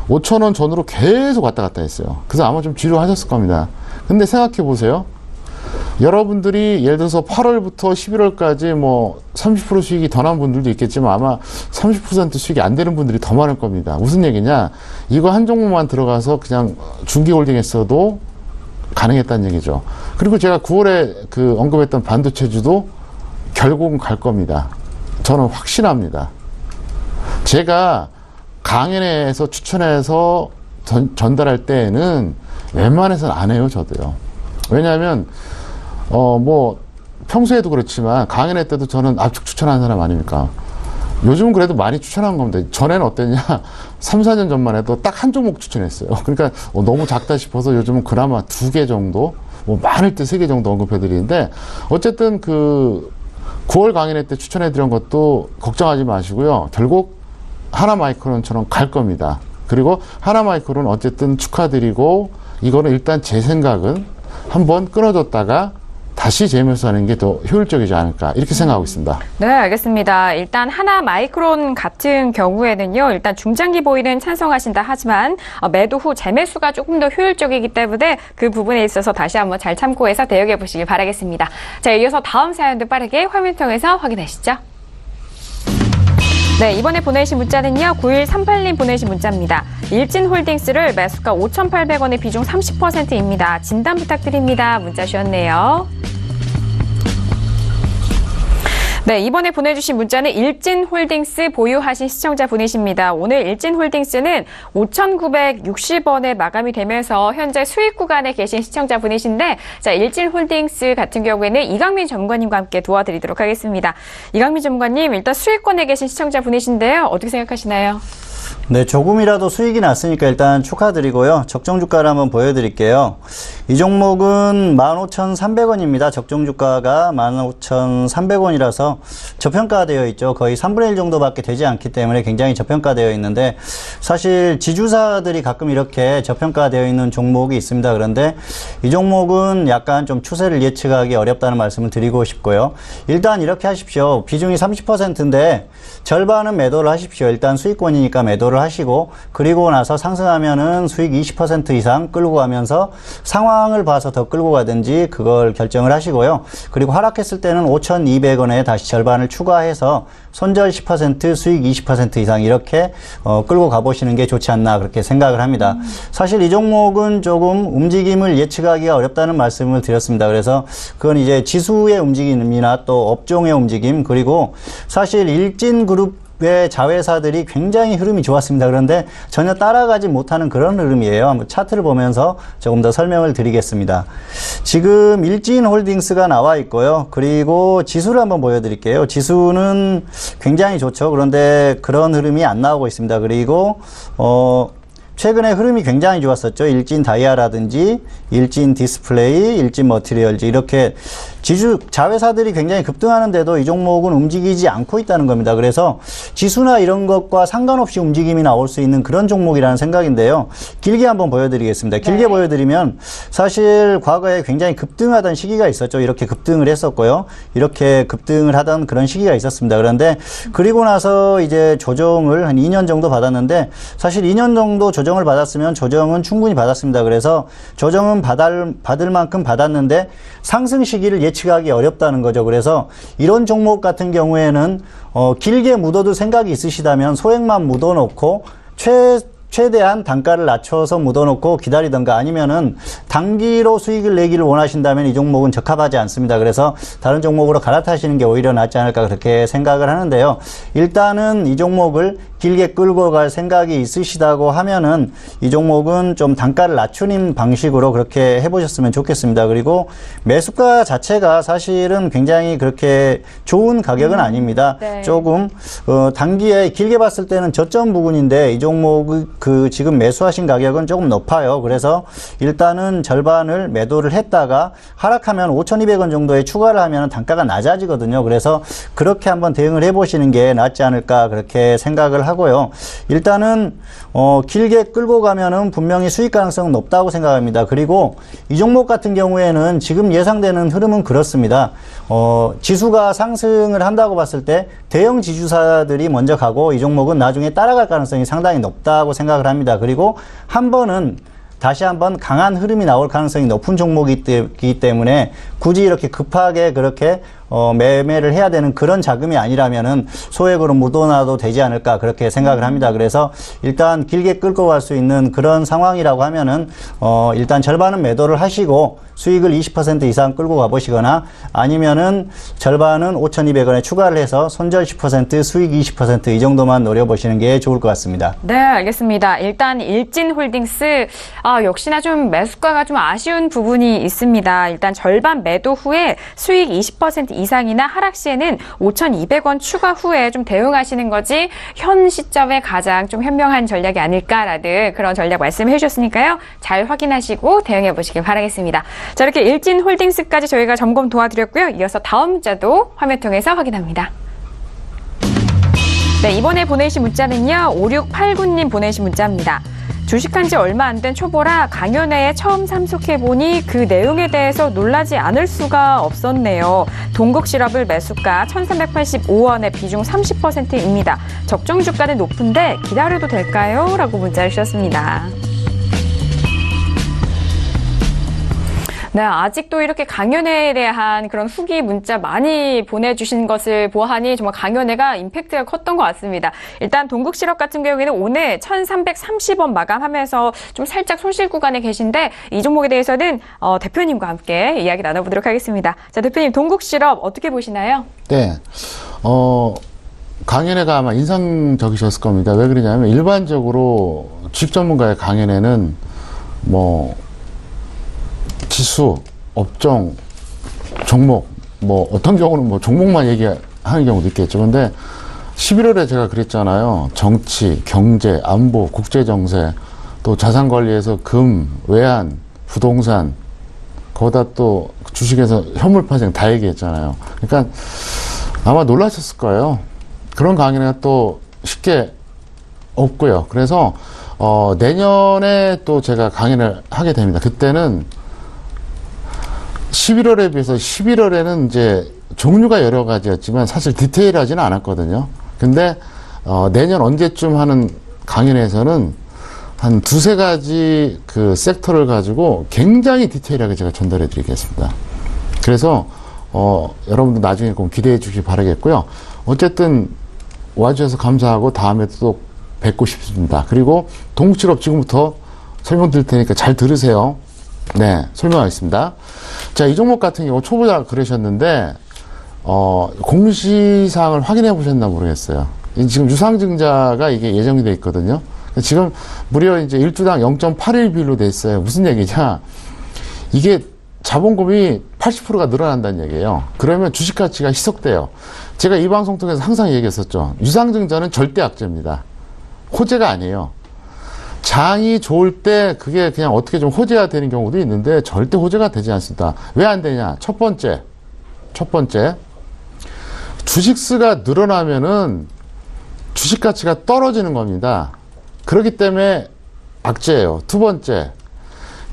5,000원 전후로 계속 왔다 갔다 했어요. 그래서 아마 좀 지루하셨을 겁니다. 근데 생각해 보세요. 여러분들이 예를 들어서 8월부터 11월까지 뭐 30% 수익이 더 난 분들도 있겠지만 아마 30% 수익이 안 되는 분들이 더 많을 겁니다. 무슨 얘기냐? 이거 한 종목만 들어가서 그냥 중기홀딩 했어도 가능했다는 얘기죠. 그리고 제가 9월에 그 언급했던 반도체주도 결국은 갈 겁니다. 저는 확신합니다. 제가 강연회에서 추천해서 전달할 때에는 웬만해서는 안 해요, 저도요. 왜냐하면 뭐 평소에도 그렇지만 강연회 때도 저는 압축 추천하는 사람 아닙니까? 요즘은 그래도 많이 추천한 겁니다. 전에는 어땠냐? 3, 4년 전만 해도 딱 한 종목 추천했어요. 그러니까 너무 작다 싶어서 요즘은 그나마 2개 정도, 뭐 많을 때 3개 정도 언급해드리는데, 어쨌든 그 9월 강연회 때 추천해드린 것도 걱정하지 마시고요. 결국 하나마이크론처럼 갈 겁니다. 그리고 하나마이크론 어쨌든 축하드리고, 이거는 일단 제 생각은 한번 끊어줬다가 다시 재매수하는 게 더 효율적이지 않을까 이렇게 생각하고 있습니다. 네, 알겠습니다. 일단 하나마이크론 같은 경우에는요. 일단 중장기 보이는 찬성하신다 하지만 매도 후 재매수가 조금 더 효율적이기 때문에 그 부분에 있어서 다시 한번 잘 참고해서 대응해 보시길 바라겠습니다. 자, 이어서 다음 사연도 빠르게 화면 통해서 확인하시죠. 네, 이번에 보내신 문자는요. 9138님 보내신 문자입니다. 일진홀딩스를 매수가 5,800원의 비중 30%입니다. 진단 부탁드립니다. 문자 주셨네요. 네, 이번에 보내주신 문자는 일진홀딩스 보유하신 시청자 분이십니다. 오늘 일진홀딩스는 5,960원에 마감이 되면서 현재 수익 구간에 계신 시청자 분이신데, 자, 일진홀딩스 같은 경우에는 이강민 전문가님과 함께 도와드리도록 하겠습니다. 이강민 전문가님, 일단 수익권에 계신 시청자 분이신데요. 어떻게 생각하시나요? 네, 조금이라도 수익이 났으니까 일단 축하드리고요. 적정 주가를 한번 보여드릴게요. 이 종목은 15,300원입니다. 적정 주가가 15,300원이라서 저평가되어 있죠. 거의 3분의 1 정도밖에 되지 않기 때문에 굉장히 저평가되어 있는데, 사실 지주사들이 가끔 이렇게 저평가되어 있는 종목이 있습니다. 그런데 이 종목은 약간 좀 추세를 예측하기 어렵다는 말씀을 드리고 싶고요. 일단 이렇게 하십시오. 비중이 30%인데 절반은 매도를 하십시오. 일단 수익권이니까 매도를 하시고, 그리고 나서 상승하면은 수익 20% 이상 끌고 가면서 상황을 봐서 더 끌고 가든지 그걸 결정을 하시고요. 그리고 하락했을 때는 5,200원에 다시 절반을 추가해서 손절 10%, 수익 20% 이상 이렇게 끌고 가보시는 게 좋지 않나 그렇게 생각을 합니다. 사실 이 종목은 조금 움직임을 예측하기가 어렵다는 말씀을 드렸습니다. 그래서 그건 이제 지수의 움직임이나 또 업종의 움직임, 그리고 사실 일진그룹 외 자회사들이 굉장히 흐름이 좋았습니다. 그런데 전혀 따라가지 못하는 그런 흐름이에요. 한번 차트를 보면서 조금 더 설명을 드리겠습니다. 지금 일진홀딩스가 나와 있고요. 그리고 지수를 한번 보여드릴게요. 지수는 굉장히 좋죠. 그런데 그런 흐름이 안 나오고 있습니다. 그리고 최근에 흐름이 굉장히 좋았었죠. 일진 다이아라든지 일진 디스플레이, 일진 머티리얼즈 이렇게 지수 자회사들이 굉장히 급등하는데도 이 종목은 움직이지 않고 있다는 겁니다. 그래서 지수나 이런 것과 상관없이 움직임이 나올 수 있는 그런 종목이라는 생각인데요. 길게 한번 보여드리겠습니다. 길게 네. 보여드리면 사실 과거에 굉장히 급등하던 시기가 있었죠. 이렇게 급등을 했었고요. 이렇게 급등을 하던 그런 시기가 있었습니다. 그런데 그리고 나서 이제 조정을 한 2년 정도 받았는데 사실 2년 정도 조정을 받았으면 조정은 충분히 받았습니다. 그래서 조정은 받을 만큼 받았는데 상승 시기를 예측하기 어렵다는 거죠. 그래서 이런 종목 같은 경우에는 길게 묻어도 생각이 있으시다면 소액만 묻어놓고 최대한 단가를 낮춰서 묻어놓고 기다리던가 아니면은 단기로 수익을 내기를 원하신다면 이 종목은 적합하지 않습니다. 그래서 다른 종목으로 갈아타시는 게 오히려 낫지 않을까 그렇게 생각을 하는데요. 일단은 이 종목을 길게 끌고 갈 생각이 있으시다고 하면은 이 종목은 좀 단가를 낮추는 방식으로 그렇게 해보셨으면 좋겠습니다. 그리고 매수가 자체가 사실은 굉장히 그렇게 좋은 가격은 아닙니다. 네. 조금 단기에 길게 봤을 때는 저점 부분인데 이 종목 그 지금 매수하신 가격은 조금 높아요. 그래서 일단은 절반을 매도를 했다가 하락하면 5,200원 정도에 추가를 하면 단가가 낮아지거든요. 그래서 그렇게 한번 대응을 해보시는 게 낫지 않을까 그렇게 생각을 하고요. 일단은 길게 끌고 가면은 분명히 수익 가능성은 높다고 생각합니다. 그리고 이 종목 같은 경우에는 지금 예상되는 흐름은 그렇습니다. 지수가 상승을 한다고 봤을 때 대형 지주사들이 먼저 가고 이 종목은 나중에 따라갈 가능성이 상당히 높다고 생각을 합니다. 그리고 다시 한번 강한 흐름이 나올 가능성이 높은 종목이기 때문에 굳이 이렇게 급하게 그렇게 매매를 해야 되는 그런 자금이 아니라면은 소액으로 묻어놔도 되지 않을까 그렇게 생각을 합니다. 그래서 일단 길게 끌고 갈 수 있는 그런 상황이라고 하면은 일단 절반은 매도를 하시고 수익을 20% 이상 끌고 가보시거나 아니면은 절반은 5,200원에 추가를 해서 손절 10% 수익 20% 이 정도만 노려보시는 게 좋을 것 같습니다. 네, 알겠습니다. 일단 일진홀딩스 역시나 좀 매수가가 좀 아쉬운 부분이 있습니다. 일단 절반 매도 후에 수익 20% 이상이나 하락 시에는 5,200원 추가 후에 좀 대응하시는 것이 현 시점에 가장 좀 현명한 전략이 아닐까라는 그런 전략 말씀해 주셨으니까요. 잘 확인하시고 대응해 보시길 바라겠습니다. 자, 이렇게 일진홀딩스까지 저희가 점검 도와드렸고요. 이어서 다음 문자도 화면 통해서 확인합니다. 네, 이번에 보내신 문자는요. 5689님 보내신 문자입니다. 주식한 지 얼마 안 된 초보라 강연회에 처음 참석해보니 그 내용에 대해서 놀라지 않을 수가 없었네요. 동국실업을 매수가 1,385원에 비중 30%입니다. 적정 주가는 높은데 기다려도 될까요? 라고 문자를 주셨습니다. 네, 아직도 이렇게 강연회에 대한 그런 후기 문자 많이 보내주신 것을 보아하니 정말 강연회가 임팩트가 컸던 것 같습니다. 일단 동국실업 같은 경우에는 오늘 1,330원 마감하면서 좀 살짝 손실 구간에 계신데 이 종목에 대해서는 대표님과 함께 이야기 나눠보도록 하겠습니다. 자, 대표님 동국실업 어떻게 보시나요? 네. 강연회가 아마 인상적이셨을 겁니다. 왜 그러냐면 일반적으로 주식 전문가의 강연회는 지수, 업종, 종목, 어떤 경우는 종목만 얘기하는 경우도 있겠죠. 근데 11월에 제가 그랬잖아요. 정치, 경제, 안보, 국제정세, 또 자산관리에서 금, 외환, 부동산, 거기다 또 주식에서 현물파생 다 얘기했잖아요. 그러니까 아마 놀라셨을 거예요. 그런 강연회가 또 쉽게 없고요. 그래서 내년에 또 제가 강연을 하게 됩니다. 그때는 11월에 비해서 11월에는 이제 종류가 여러 가지였지만 사실 디테일하지는 않았거든요. 근데 내년 언제쯤 하는 강연에서는 한 두세 가지 그 섹터를 가지고 굉장히 디테일하게 제가 전달해 드리겠습니다. 그래서 여러분들 나중에 꼭 기대해 주시기 바라겠고요. 어쨌든 와주셔서 감사하고 다음에 또 뵙고 싶습니다. 그리고 동국실업 지금부터 설명드릴 테니까 잘 들으세요. 네, 설명하겠습니다. 자, 이 종목 같은 경우 초보자 그러셨는데 공시사항을 확인해 보셨나 모르겠어요. 지금 유상증자가 이게 예정이 돼 있거든요. 지금 무려 이제 1주당 0.81 비율로 돼 있어요. 무슨 얘기냐? 이게 자본금이 80%가 늘어난다는 얘기예요. 그러면 주식 가치가 희석돼요. 제가 이 방송 통해서 항상 얘기했었죠. 유상증자는 절대 악재입니다. 호재가 아니에요. 장이 좋을 때 그게 그냥 어떻게 좀 호재가 되는 경우도 있는데 절대 호재가 되지 않습니다. 왜 안 되냐? 첫 번째. 주식수가 늘어나면은 주식 가치가 떨어지는 겁니다. 그렇기 때문에 악재예요. 두 번째.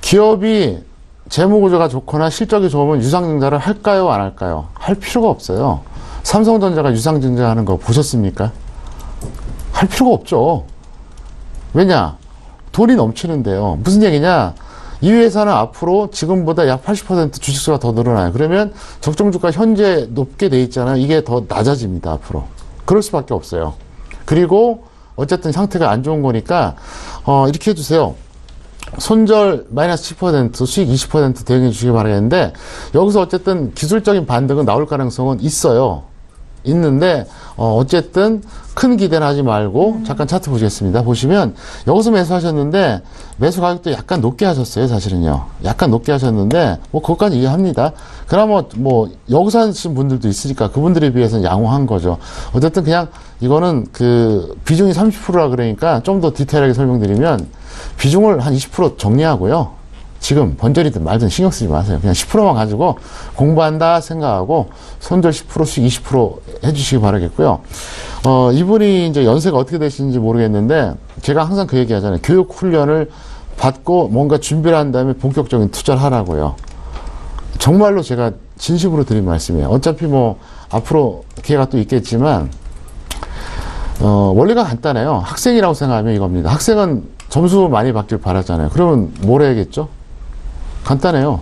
기업이 재무구조가 좋거나 실적이 좋으면 유상증자를 할까요? 안 할까요? 할 필요가 없어요. 삼성전자가 유상증자하는 거 보셨습니까? 할 필요가 없죠. 왜냐? 돈이 넘치는데요. 무슨 얘기냐? 이 회사는 앞으로 지금보다 약 80% 주식수가 더 늘어나요. 그러면 적정주가 현재 높게 돼 있잖아요. 이게 더 낮아집니다. 앞으로. 그럴 수밖에 없어요. 그리고 어쨌든 상태가 안 좋은 거니까 이렇게 해주세요. 손절 마이너스 10%, 수익 20% 대응해 주시기 바라겠는데 여기서 어쨌든 기술적인 반등은 나올 가능성은 있어요. 있는데 어쨌든 큰 기대는 하지 말고 잠깐 차트 보시겠습니다. 보시면 여기서 매수하셨는데 매수 가격도 약간 높게 하셨어요. 사실은요. 약간 높게 하셨는데 뭐 그것까지 이해합니다. 그나마 뭐 여기서 하신 분들도 있으니까 그분들에 비해서는 양호한 거죠. 어쨌든 그냥 이거는 그 비중이 30%라 그러니까 좀 더 디테일하게 설명드리면 비중을 한 20% 정리하고요. 지금 번절이든 말든 신경 쓰지 마세요. 그냥 10%만 가지고 공부한다 생각하고 손절 10%, 수익 20% 해주시기 바라겠고요. 이분이 이제 연세가 어떻게 되시는지 모르겠는데 제가 항상 그 얘기 하잖아요. 교육 훈련을 받고 뭔가 준비를 한 다음에 본격적인 투자를 하라고요. 정말로 제가 진심으로 드린 말씀이에요. 어차피 뭐 앞으로 기회가 또 있겠지만 원리가 간단해요. 학생이라고 생각하면 이겁니다. 학생은 점수 많이 받길 바라잖아요. 그러면 뭘 해야겠죠? 간단해요.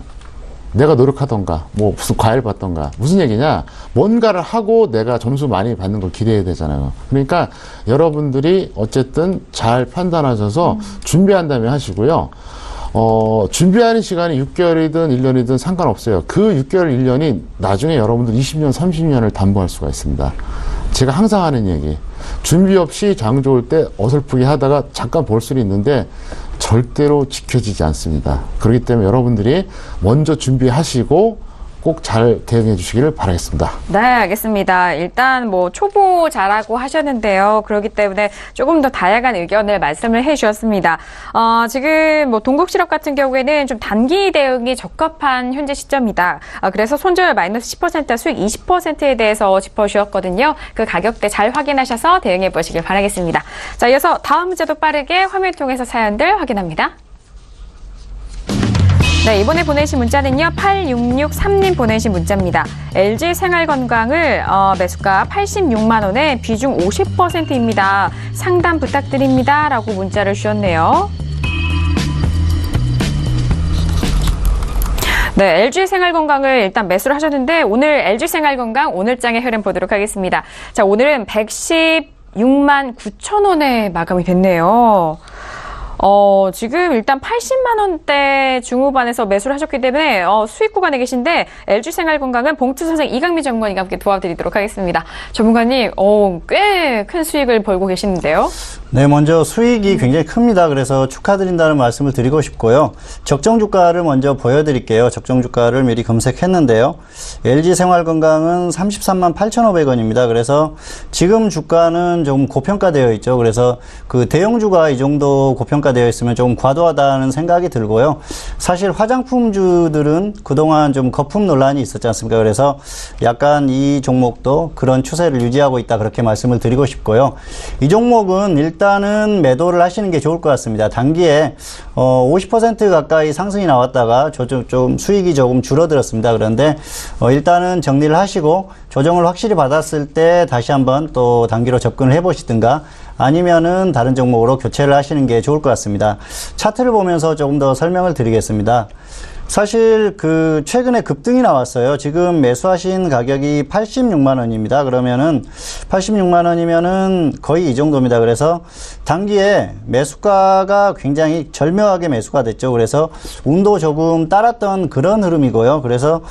내가 노력하던가, 뭐 무슨 과외를 받던가. 무슨 얘기냐? 뭔가를 하고 내가 점수 많이 받는 걸 기대해야 되잖아요. 그러니까 여러분들이 어쨌든 잘 판단하셔서 준비한 다음에 하시고요. 준비하는 시간이 6개월이든 1년이든 상관없어요. 그 6개월, 1년이 나중에 여러분들 20년, 30년을 담보할 수가 있습니다. 제가 항상 하는 얘기. 준비 없이 장 좋을 때 어설프게 하다가 잠깐 볼 수는 있는데 절대로 지켜지지 않습니다. 그렇기 때문에 여러분들이 먼저 준비하시고 꼭 잘 대응해 주시기를 바라겠습니다. 네, 알겠습니다. 일단 뭐 초보자라고 하셨는데요. 그렇기 때문에 조금 더 다양한 의견을 말씀을 해 주셨습니다. 지금 뭐 동국실업 같은 경우에는 좀 단기 대응이 적합한 현재 시점이다. 그래서 손절 마이너스 10%, 수익 20%에 대해서 짚어주셨거든요. 그 가격대 잘 확인하셔서 대응해 보시길 바라겠습니다. 자, 이어서 다음 문제도 빠르게 화면 통해서 사연들 확인합니다. 네, 이번에 보내신 문자는요. 8663님 보내신 문자입니다. LG생활건강을 매수가 86만 원에 비중 50%입니다. 상담 부탁드립니다. 라고 문자를 주셨네요. 네, LG생활건강을 일단 매수를 하셨는데 오늘 LG생활건강 오늘장의 흐름 보도록 하겠습니다. 자, 오늘은 116만 9천 원에 마감이 됐네요. 지금 일단 80만 원대 중후반에서 매수를 하셨기 때문에 수익 구간에 계신데 LG생활건강은 봉투선생 이강미 전문가님과 함께 도와드리도록 하겠습니다. 전문가님, 꽤 큰 수익을 벌고 계시는데요. 네, 먼저 수익이 굉장히 큽니다. 그래서 축하드린다는 말씀을 드리고 싶고요. 적정 주가를 먼저 보여드릴게요. 적정 주가를 미리 검색했는데요. LG생활건강은 33만 8,500원입니다. 그래서 지금 주가는 좀 고평가되어 있죠. 그래서 그 대형주가 이 정도 고평가되어 있으면 좀 과도하다는 생각이 들고요. 사실 화장품주들은 그동안 좀 거품 논란이 있었지 않습니까? 그래서 약간 이 종목도 그런 추세를 유지하고 있다. 그렇게 말씀을 드리고 싶고요. 이 종목은 일단은 매도를 하시는 게 좋을 것 같습니다. 단기에 50% 가까이 상승이 나왔다가 좀 수익이 조금 줄어들었습니다. 그런데 일단은 정리를 하시고 조정을 확실히 받았을 때 다시 한번 또 단기로 접근을 해보시든가 아니면은 다른 종목으로 교체를 하시는 게 좋을 것 같습니다. 차트를 보면서 조금 더 설명을 드리겠습니다. 사실 그 최근에 급등이 나왔어요. 지금 매수하신 가격이 86만 원입니다. 그러면은 86만 원이면은 거의 이 정도입니다. 그래서 단기에 매수가가 굉장히 절묘하게 매수가 됐죠. 그래서 운도 조금 따랐던 그런 흐름이고요. 그래서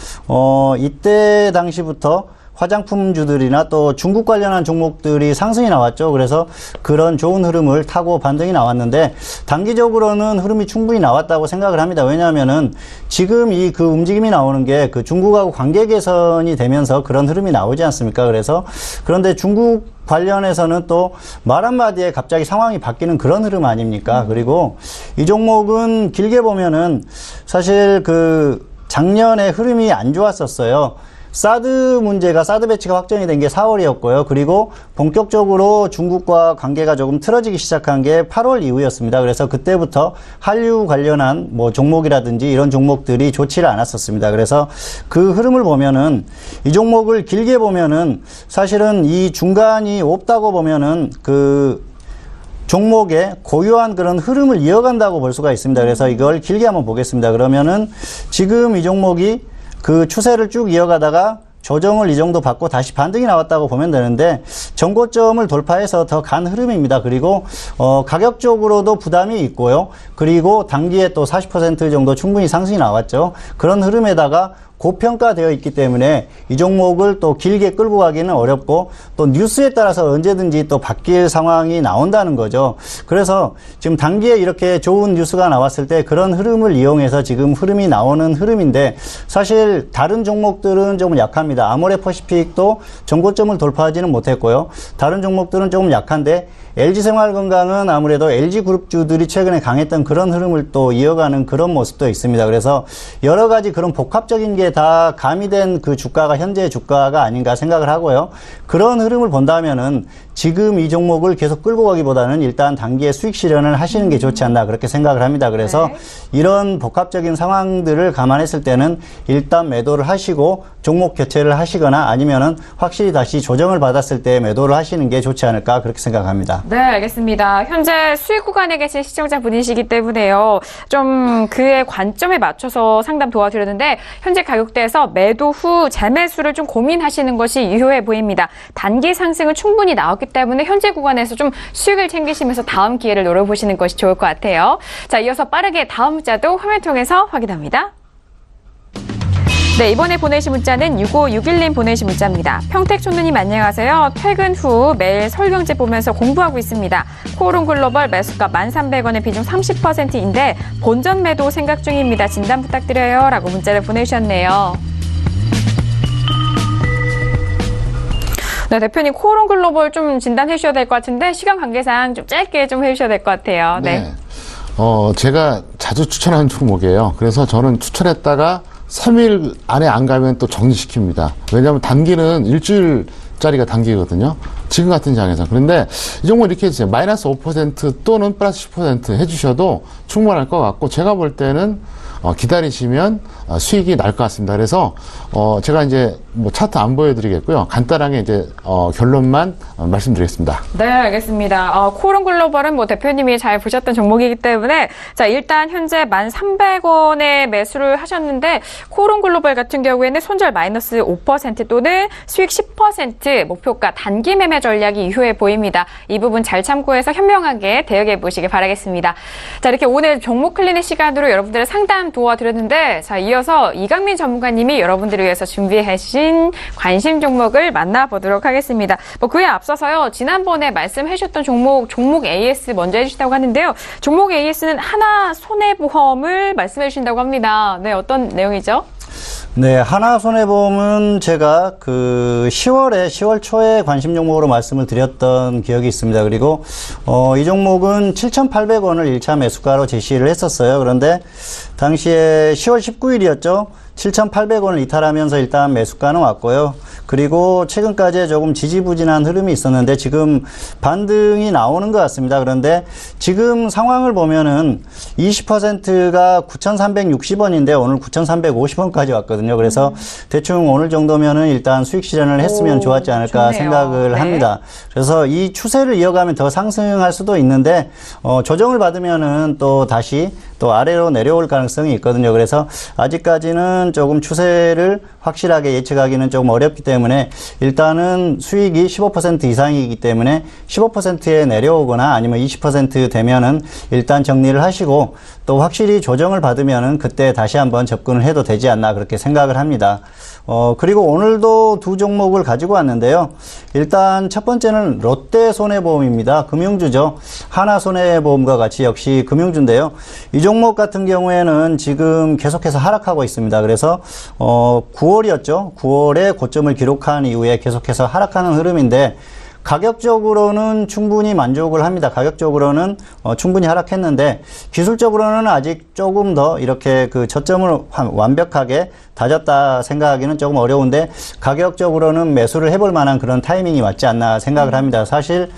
이때 당시부터 화장품주들이나 또 중국 관련한 종목들이 상승이 나왔죠. 그래서 그런 좋은 흐름을 타고 반등이 나왔는데 단기적으로는 흐름이 충분히 나왔다고 생각을 합니다. 왜냐하면은 지금 이 그 움직임이 나오는 게 그 중국하고 관계 개선이 되면서 그런 흐름이 나오지 않습니까? 그래서 그런데 중국 관련해서는 또 말 한마디에 갑자기 상황이 바뀌는 그런 흐름 아닙니까? 그리고 이 종목은 길게 보면은 사실 그 작년에 흐름이 안 좋았었어요. 사드 배치가 확정이 된 게 4월이었고요. 그리고 본격적으로 중국과 관계가 조금 틀어지기 시작한 게 8월 이후였습니다. 그래서 그때부터 한류 관련한 뭐 종목이라든지 이런 종목들이 좋지를 않았었습니다. 그래서 그 흐름을 보면은 이 종목을 길게 보면은 사실은 이 중간이 없다고 보면은 그 종목의 고유한 그런 흐름을 이어간다고 볼 수가 있습니다. 그래서 이걸 길게 한번 보겠습니다. 그러면은 지금 이 종목이 그 추세를 쭉 이어가다가 조정을 이 정도 받고 다시 반등이 나왔다고 보면 되는데 전고점을 돌파해서 더 간 흐름입니다. 그리고 가격적으로도 부담이 있고요. 그리고 단기에 또 40% 정도 충분히 상승이 나왔죠. 그런 흐름에다가 고평가되어 있기 때문에 이 종목을 또 길게 끌고 가기는 어렵고 또 뉴스에 따라서 언제든지 또 바뀔 상황이 나온다는 거죠. 그래서 지금 단기에 이렇게 좋은 뉴스가 나왔을 때 그런 흐름을 이용해서 지금 흐름이 나오는 흐름인데 사실 다른 종목들은 조금 약합니다. 아모레퍼시픽도 전고점을 돌파하지는 못했고요. 다른 종목들은 조금 약한데 LG생활건강은 아무래도 LG그룹주들이 최근에 강했던 그런 흐름을 또 이어가는 그런 모습도 있습니다. 그래서 여러 가지 그런 복합적인 게 다 가미된 그 주가가 현재의 주가가 아닌가 생각을 하고요. 그런 흐름을 본다면은 지금 이 종목을 계속 끌고 가기보다는 일단 단기에 수익 실현을 하시는 게 좋지 않나 그렇게 생각을 합니다. 그래서 이런 복합적인 상황들을 감안했을 때는 일단 매도를 하시고 종목 교체를 하시거나 아니면은 확실히 다시 조정을 받았을 때 매도를 하시는 게 좋지 않을까 그렇게 생각합니다. 네, 알겠습니다. 현재 수익 구간에 계신 시청자분이시기 때문에요. 좀 그의 관점에 맞춰서 상담 도와드렸는데 현재 가격대에서 매도 후 재매수를 좀 고민하시는 것이 유효해 보입니다. 단기 상승은 충분히 나왔기 때문에 현재 구간에서 좀 수익을 챙기시면서 다음 기회를 노려보시는 것이 좋을 것 같아요. 자, 이어서 빠르게 다음 문자도 화면 통해서 확인합니다. 네, 이번에 보내신 문자는 6561님 보내신 문자입니다. 평택촌누님 안녕하세요. 퇴근 후 매일 서울경제 보면서 공부하고 있습니다. 코오롱글로벌 매수가 1,300원의 비중 30%인데 본전 매도 생각 중입니다. 진단 부탁드려요. 라고 문자를 보내주셨네요. 네, 대표님 코오롱글로벌 좀 진단해 주셔야 될 것 같은데 시간 관계상 좀 짧게 좀 해주셔야 될 것 같아요. 네. 제가 자주 추천하는 종목이에요. 그래서 저는 추천했다가 3일 안에 안 가면 또 정리시킵니다. 왜냐하면 단기는 일주일짜리가 단기거든요. 지금 같은 장에서. 그런데 이 종목 이렇게 해주세요. 마이너스 5% 또는 플러스 10% 해주셔도 충분할 것 같고 제가 볼 때는 기다리시면 수익이 날 것 같습니다. 그래서 제가 이제 뭐 차트 안 보여드리겠고요. 간단하게 이제 결론만 말씀드리겠습니다. 네, 알겠습니다. 코오롱글로벌은 뭐 대표님이 잘 보셨던 종목이기 때문에 자 일단 현재 1,300원에 매수를 하셨는데 코오롱글로벌 같은 경우에는 손절 마이너스 5% 또는 수익 10% 목표가 단기 매매 전략이 유효해 보입니다. 이 부분 잘 참고해서 현명하게 대응해 보시길 바라겠습니다. 자, 이렇게 오늘 종목 클리닉 시간으로 여러분들의 상담 도와드렸는데 자 이어서 이강민 전문가님이 여러분들을 위해서 준비해 주신 관심 종목을 만나보도록 하겠습니다. 뭐 그에 앞서서요 지난번에 말씀해 주셨던 종목 AS 먼저 해주신다고 하는데요. 종목 AS는 하나손해보험을 말씀해 주신다고 합니다. 네, 어떤 내용이죠? 네, 하나손해보험은 제가 그 10월 초에 관심 종목으로 말씀을 드렸던 기억이 있습니다. 그리고 이 종목은 7,800원을 1차 매수가로 제시를 했었어요. 그런데 당시에 10월 19일이었죠. 7,800원을 이탈하면서 일단 매수가는 왔고요. 그리고 최근까지 조금 지지부진한 흐름이 있었는데 지금 반등이 나오는 것 같습니다. 그런데 지금 상황을 보면은 20%가 9,360원인데 오늘 9,350원까지 왔거든요. 그래서 대충 오늘 정도면은 일단 수익 실현을 했으면 좋았지 않을까 좋네요. 생각을 네. 합니다. 그래서 이 추세를 이어가면 더 상승할 수도 있는데 조정을 받으면은 또 다시 또 아래로 내려올 가능성이 있거든요. 그래서 아직까지는 조금 추세를 확실하게 예측하기는 조금 어렵기 때문에 일단은 수익이 15% 이상이기 때문에 15%에 내려오거나 아니면 20% 되면은 일단 정리를 하시고 또 확실히 조정을 받으면은 그때 다시 한번 접근을 해도 되지 않나 그렇게 생각을 합니다. 그리고 오늘도 두 종목을 가지고 왔는데요. 일단 첫 번째는 롯데손해보험입니다. 금융주죠. 하나손해보험과 같이 역시 금융주인데요. 이 종목 같은 경우에는 지금 계속해서 하락하고 있습니다. 그래서 9월이었죠. 9월에 고점을 기록한 이후에 계속해서 하락하는 흐름인데 가격적으로는 충분히 만족을 합니다. 가격적으로는 충분히 하락했는데 기술적으로는 아직 조금 더 이렇게 그 저점을 완벽하게 다졌다 생각하기는 조금 어려운데 가격적으로는 매수를 해볼 만한 그런 타이밍이 맞지 않나 생각을 합니다. 사실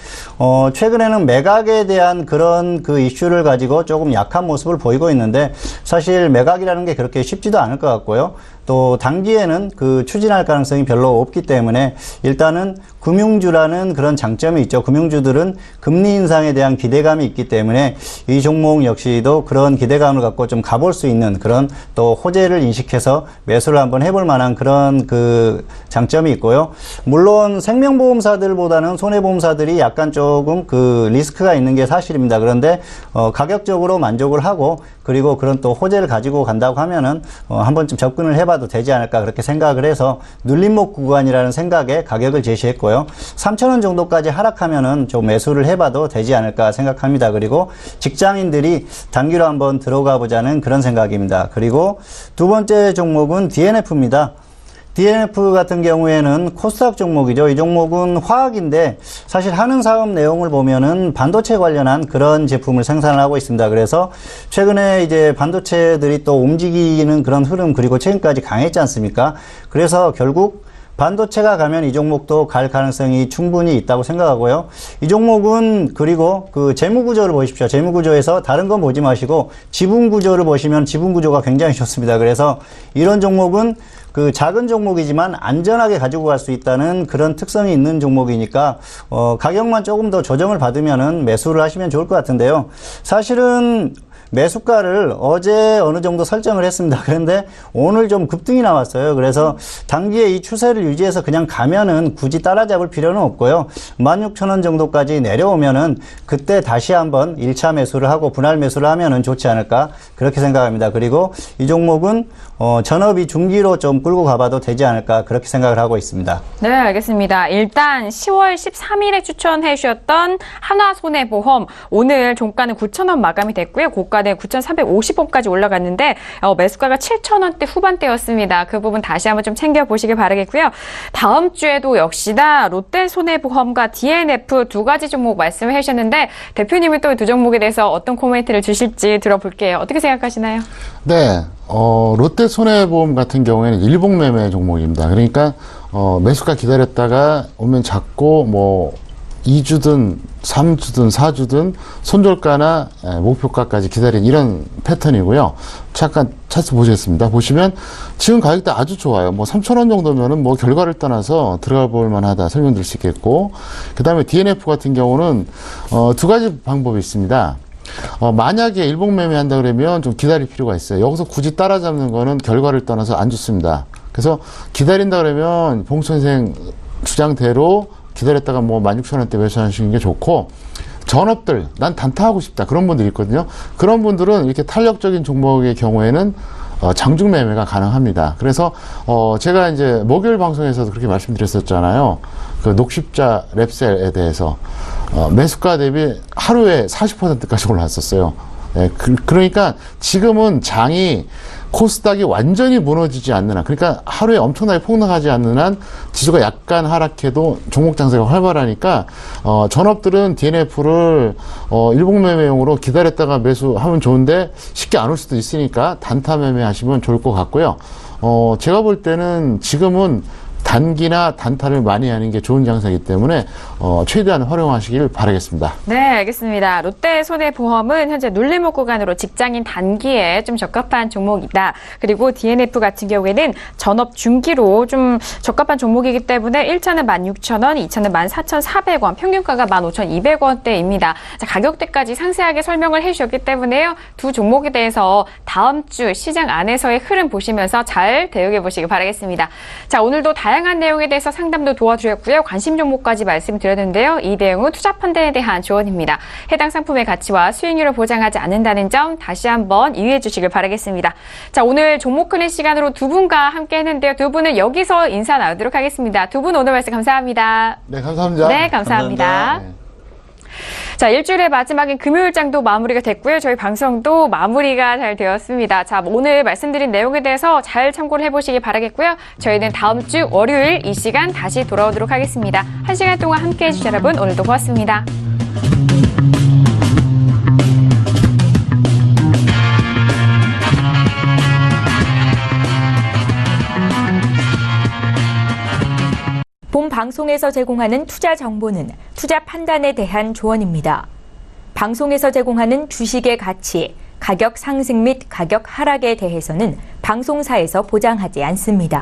최근에는 매각에 대한 그런 그 이슈를 가지고 조금 약한 모습을 보이고 있는데 사실 매각이라는 게 그렇게 쉽지도 않을 것 같고요. 또 단기에는 그 추진할 가능성이 별로 없기 때문에 일단은 금융주라는 그런 장점이 있죠. 금융주들은 금리 인상에 대한 기대감이 있기 때문에 이 종목 역시도 그런 기대감을 갖고 좀 가볼 수 있는 그런 또 호재를 인식해서 매수를 한번 해볼 만한 그런 그 장점이 있고요. 물론 생명보험사들보다는 손해보험사들이 약간 조금 그 리스크가 있는 게 사실입니다. 그런데 가격적으로 만족을 하고 그리고 그런 또 호재를 가지고 간다고 하면은 한 번쯤 접근을 해봐도 되지 않을까 그렇게 생각을 해서 눌림목 구간이라는 생각에 가격을 제시했고요. 3,000원 정도까지 하락하면은 좀 매수를 해봐도 되지 않을까 생각합니다. 그리고 직장인들이 단기로 한번 들어가 보자는 그런 생각입니다. 그리고 두 번째 종목은 DNF입니다. DNF 같은 경우에는 코스닥 종목이죠. 이 종목은 화학인데 사실 하는 사업 내용을 보면은 반도체 관련한 그런 제품을 생산을 하고 있습니다. 그래서 최근에 이제 반도체들이 또 움직이는 그런 흐름 그리고 최근까지 강했지 않습니까? 그래서 결국 반도체가 가면 이 종목도 갈 가능성이 충분히 있다고 생각하고요. 이 종목은 그리고 그 재무구조를 보십시오. 재무구조에서 다른 건 보지 마시고 지분구조를 보시면 지분구조가 굉장히 좋습니다. 그래서 이런 종목은 그 작은 종목이지만 안전하게 가지고 갈 수 있다는 그런 특성이 있는 종목이니까 가격만 조금 더 조정을 받으면은 매수를 하시면 좋을 것 같은데요. 사실은 매수가를 어제 어느 정도 설정을 했습니다. 그런데 오늘 좀 급등이 나왔어요. 그래서 단기에 이 추세를 유지해서 그냥 가면은 굳이 따라잡을 필요는 없고요. 16,000원 정도까지 내려오면은 그때 다시 한번 1차 매수를 하고 분할 매수를 하면은 좋지 않을까 그렇게 생각합니다. 그리고 이 종목은 전업이 중기로 좀 끌고 가봐도 되지 않을까 그렇게 생각을 하고 있습니다. 네, 알겠습니다. 일단 10월 13일에 추천해 주셨던 하나손해보험 오늘 종가는 9,000원 마감이 됐고요. 고가는 9,350원까지 올라갔는데 매수가가 7,000원대 후반대였습니다. 그 부분 다시 한번 좀 챙겨보시길 바라겠고요. 다음 주에도 역시나 롯데손해보험과 DNF 두 가지 종목 말씀을 해주셨는데 대표님은 또 두 종목에 대해서 어떤 코멘트를 주실지 들어볼게요. 어떻게 생각하시나요? 네, 롯데손해보험 같은 경우에는 일봉매매 종목입니다. 그러니까 매수가 기다렸다가 오면 잡고 뭐 2주든 3주든 4주든 손절가나 목표가까지 기다린 이런 패턴이고요. 잠깐 차트 보시겠습니다. 보시면 지금 가격대 아주 좋아요. 뭐 3,000원 정도면은 뭐 결과를 떠나서 들어가 볼 만하다 설명드릴 수 있겠고, 그 다음에 DNF 같은 경우는 두 가지 방법이 있습니다. 만약에 일봉 매매한다 그러면 좀 기다릴 필요가 있어요. 여기서 굳이 따라잡는 거는 결과를 떠나서 안 좋습니다. 그래서 기다린다 그러면 봉 선생 주장대로 기다렸다가 뭐 16,000원대 매수하시는 게 좋고, 전업들 난 단타하고 싶다 그런 분들이 있거든요. 그런 분들은 이렇게 탄력적인 종목의 경우에는 장중 매매가 가능합니다. 그래서 제가 이제 목요일 방송에서도 그렇게 말씀드렸었잖아요. 그 녹십자 랩셀에 대해서 매수가 대비 하루에 40%까지 올랐었어요. 네, 그러니까 지금은 장이 코스닥이 완전히 무너지지 않는 한, 그러니까 하루에 엄청나게 폭락하지 않는 한 지수가 약간 하락해도 종목 장세가 활발하니까 전업들은 DNF를 일봉 매매용으로 기다렸다가 매수하면 좋은데 쉽게 안 올 수도 있으니까 단타 매매하시면 좋을 것 같고요. 제가 볼 때는 지금은 단기나 단타를 많이 하는 게 좋은 장세이기 때문에 최대한 활용하시길 바라겠습니다. 네, 알겠습니다. 롯데손해보험은 현재 눌림목 구간으로 직장인 단기에 좀 적합한 종목이다. 그리고 DNF 같은 경우에는 전업 중기로 좀 적합한 종목이기 때문에 1차는 16,000원, 2차는 14,400원, 평균가가 15,200원대입니다. 자, 가격대까지 상세하게 설명을 해주셨기 때문에요. 두 종목에 대해서 다음 주 시장 안에서의 흐름 보시면서 잘 대응해 보시기 바라겠습니다. 자, 오늘도 다양한 다양한 내용에 대해서 상담도 도와드렸고요. 관심 종목까지 말씀드렸는데요. 이 내용은 투자 판단에 대한 조언입니다. 해당 상품의 가치와 수익률을 보장하지 않는다는 점 다시 한번 이해해 주시길 바라겠습니다. 자, 오늘 종목 클린 시간으로 두 분과 함께 했는데요. 두 분은 여기서 인사 나누도록 하겠습니다. 두 분 오늘 말씀 감사합니다. 네, 감사합니다. 네, 감사합니다. 감사합니다. 자, 일주일의 마지막인 금요일장도 마무리가 됐고요. 저희 방송도 마무리가 잘 되었습니다. 자, 오늘 말씀드린 내용에 대해서 잘 참고를 해보시기 바라겠고요. 저희는 다음 주 월요일 이 시간 다시 돌아오도록 하겠습니다. 1시간 동안 함께해 주신 여러분 오늘도 고맙습니다. 본 방송에서 제공하는 투자 정보는 투자 판단에 대한 조언입니다. 방송에서 제공하는 주식의 가치, 가격 상승 및 가격 하락에 대해서는 방송사에서 보장하지 않습니다.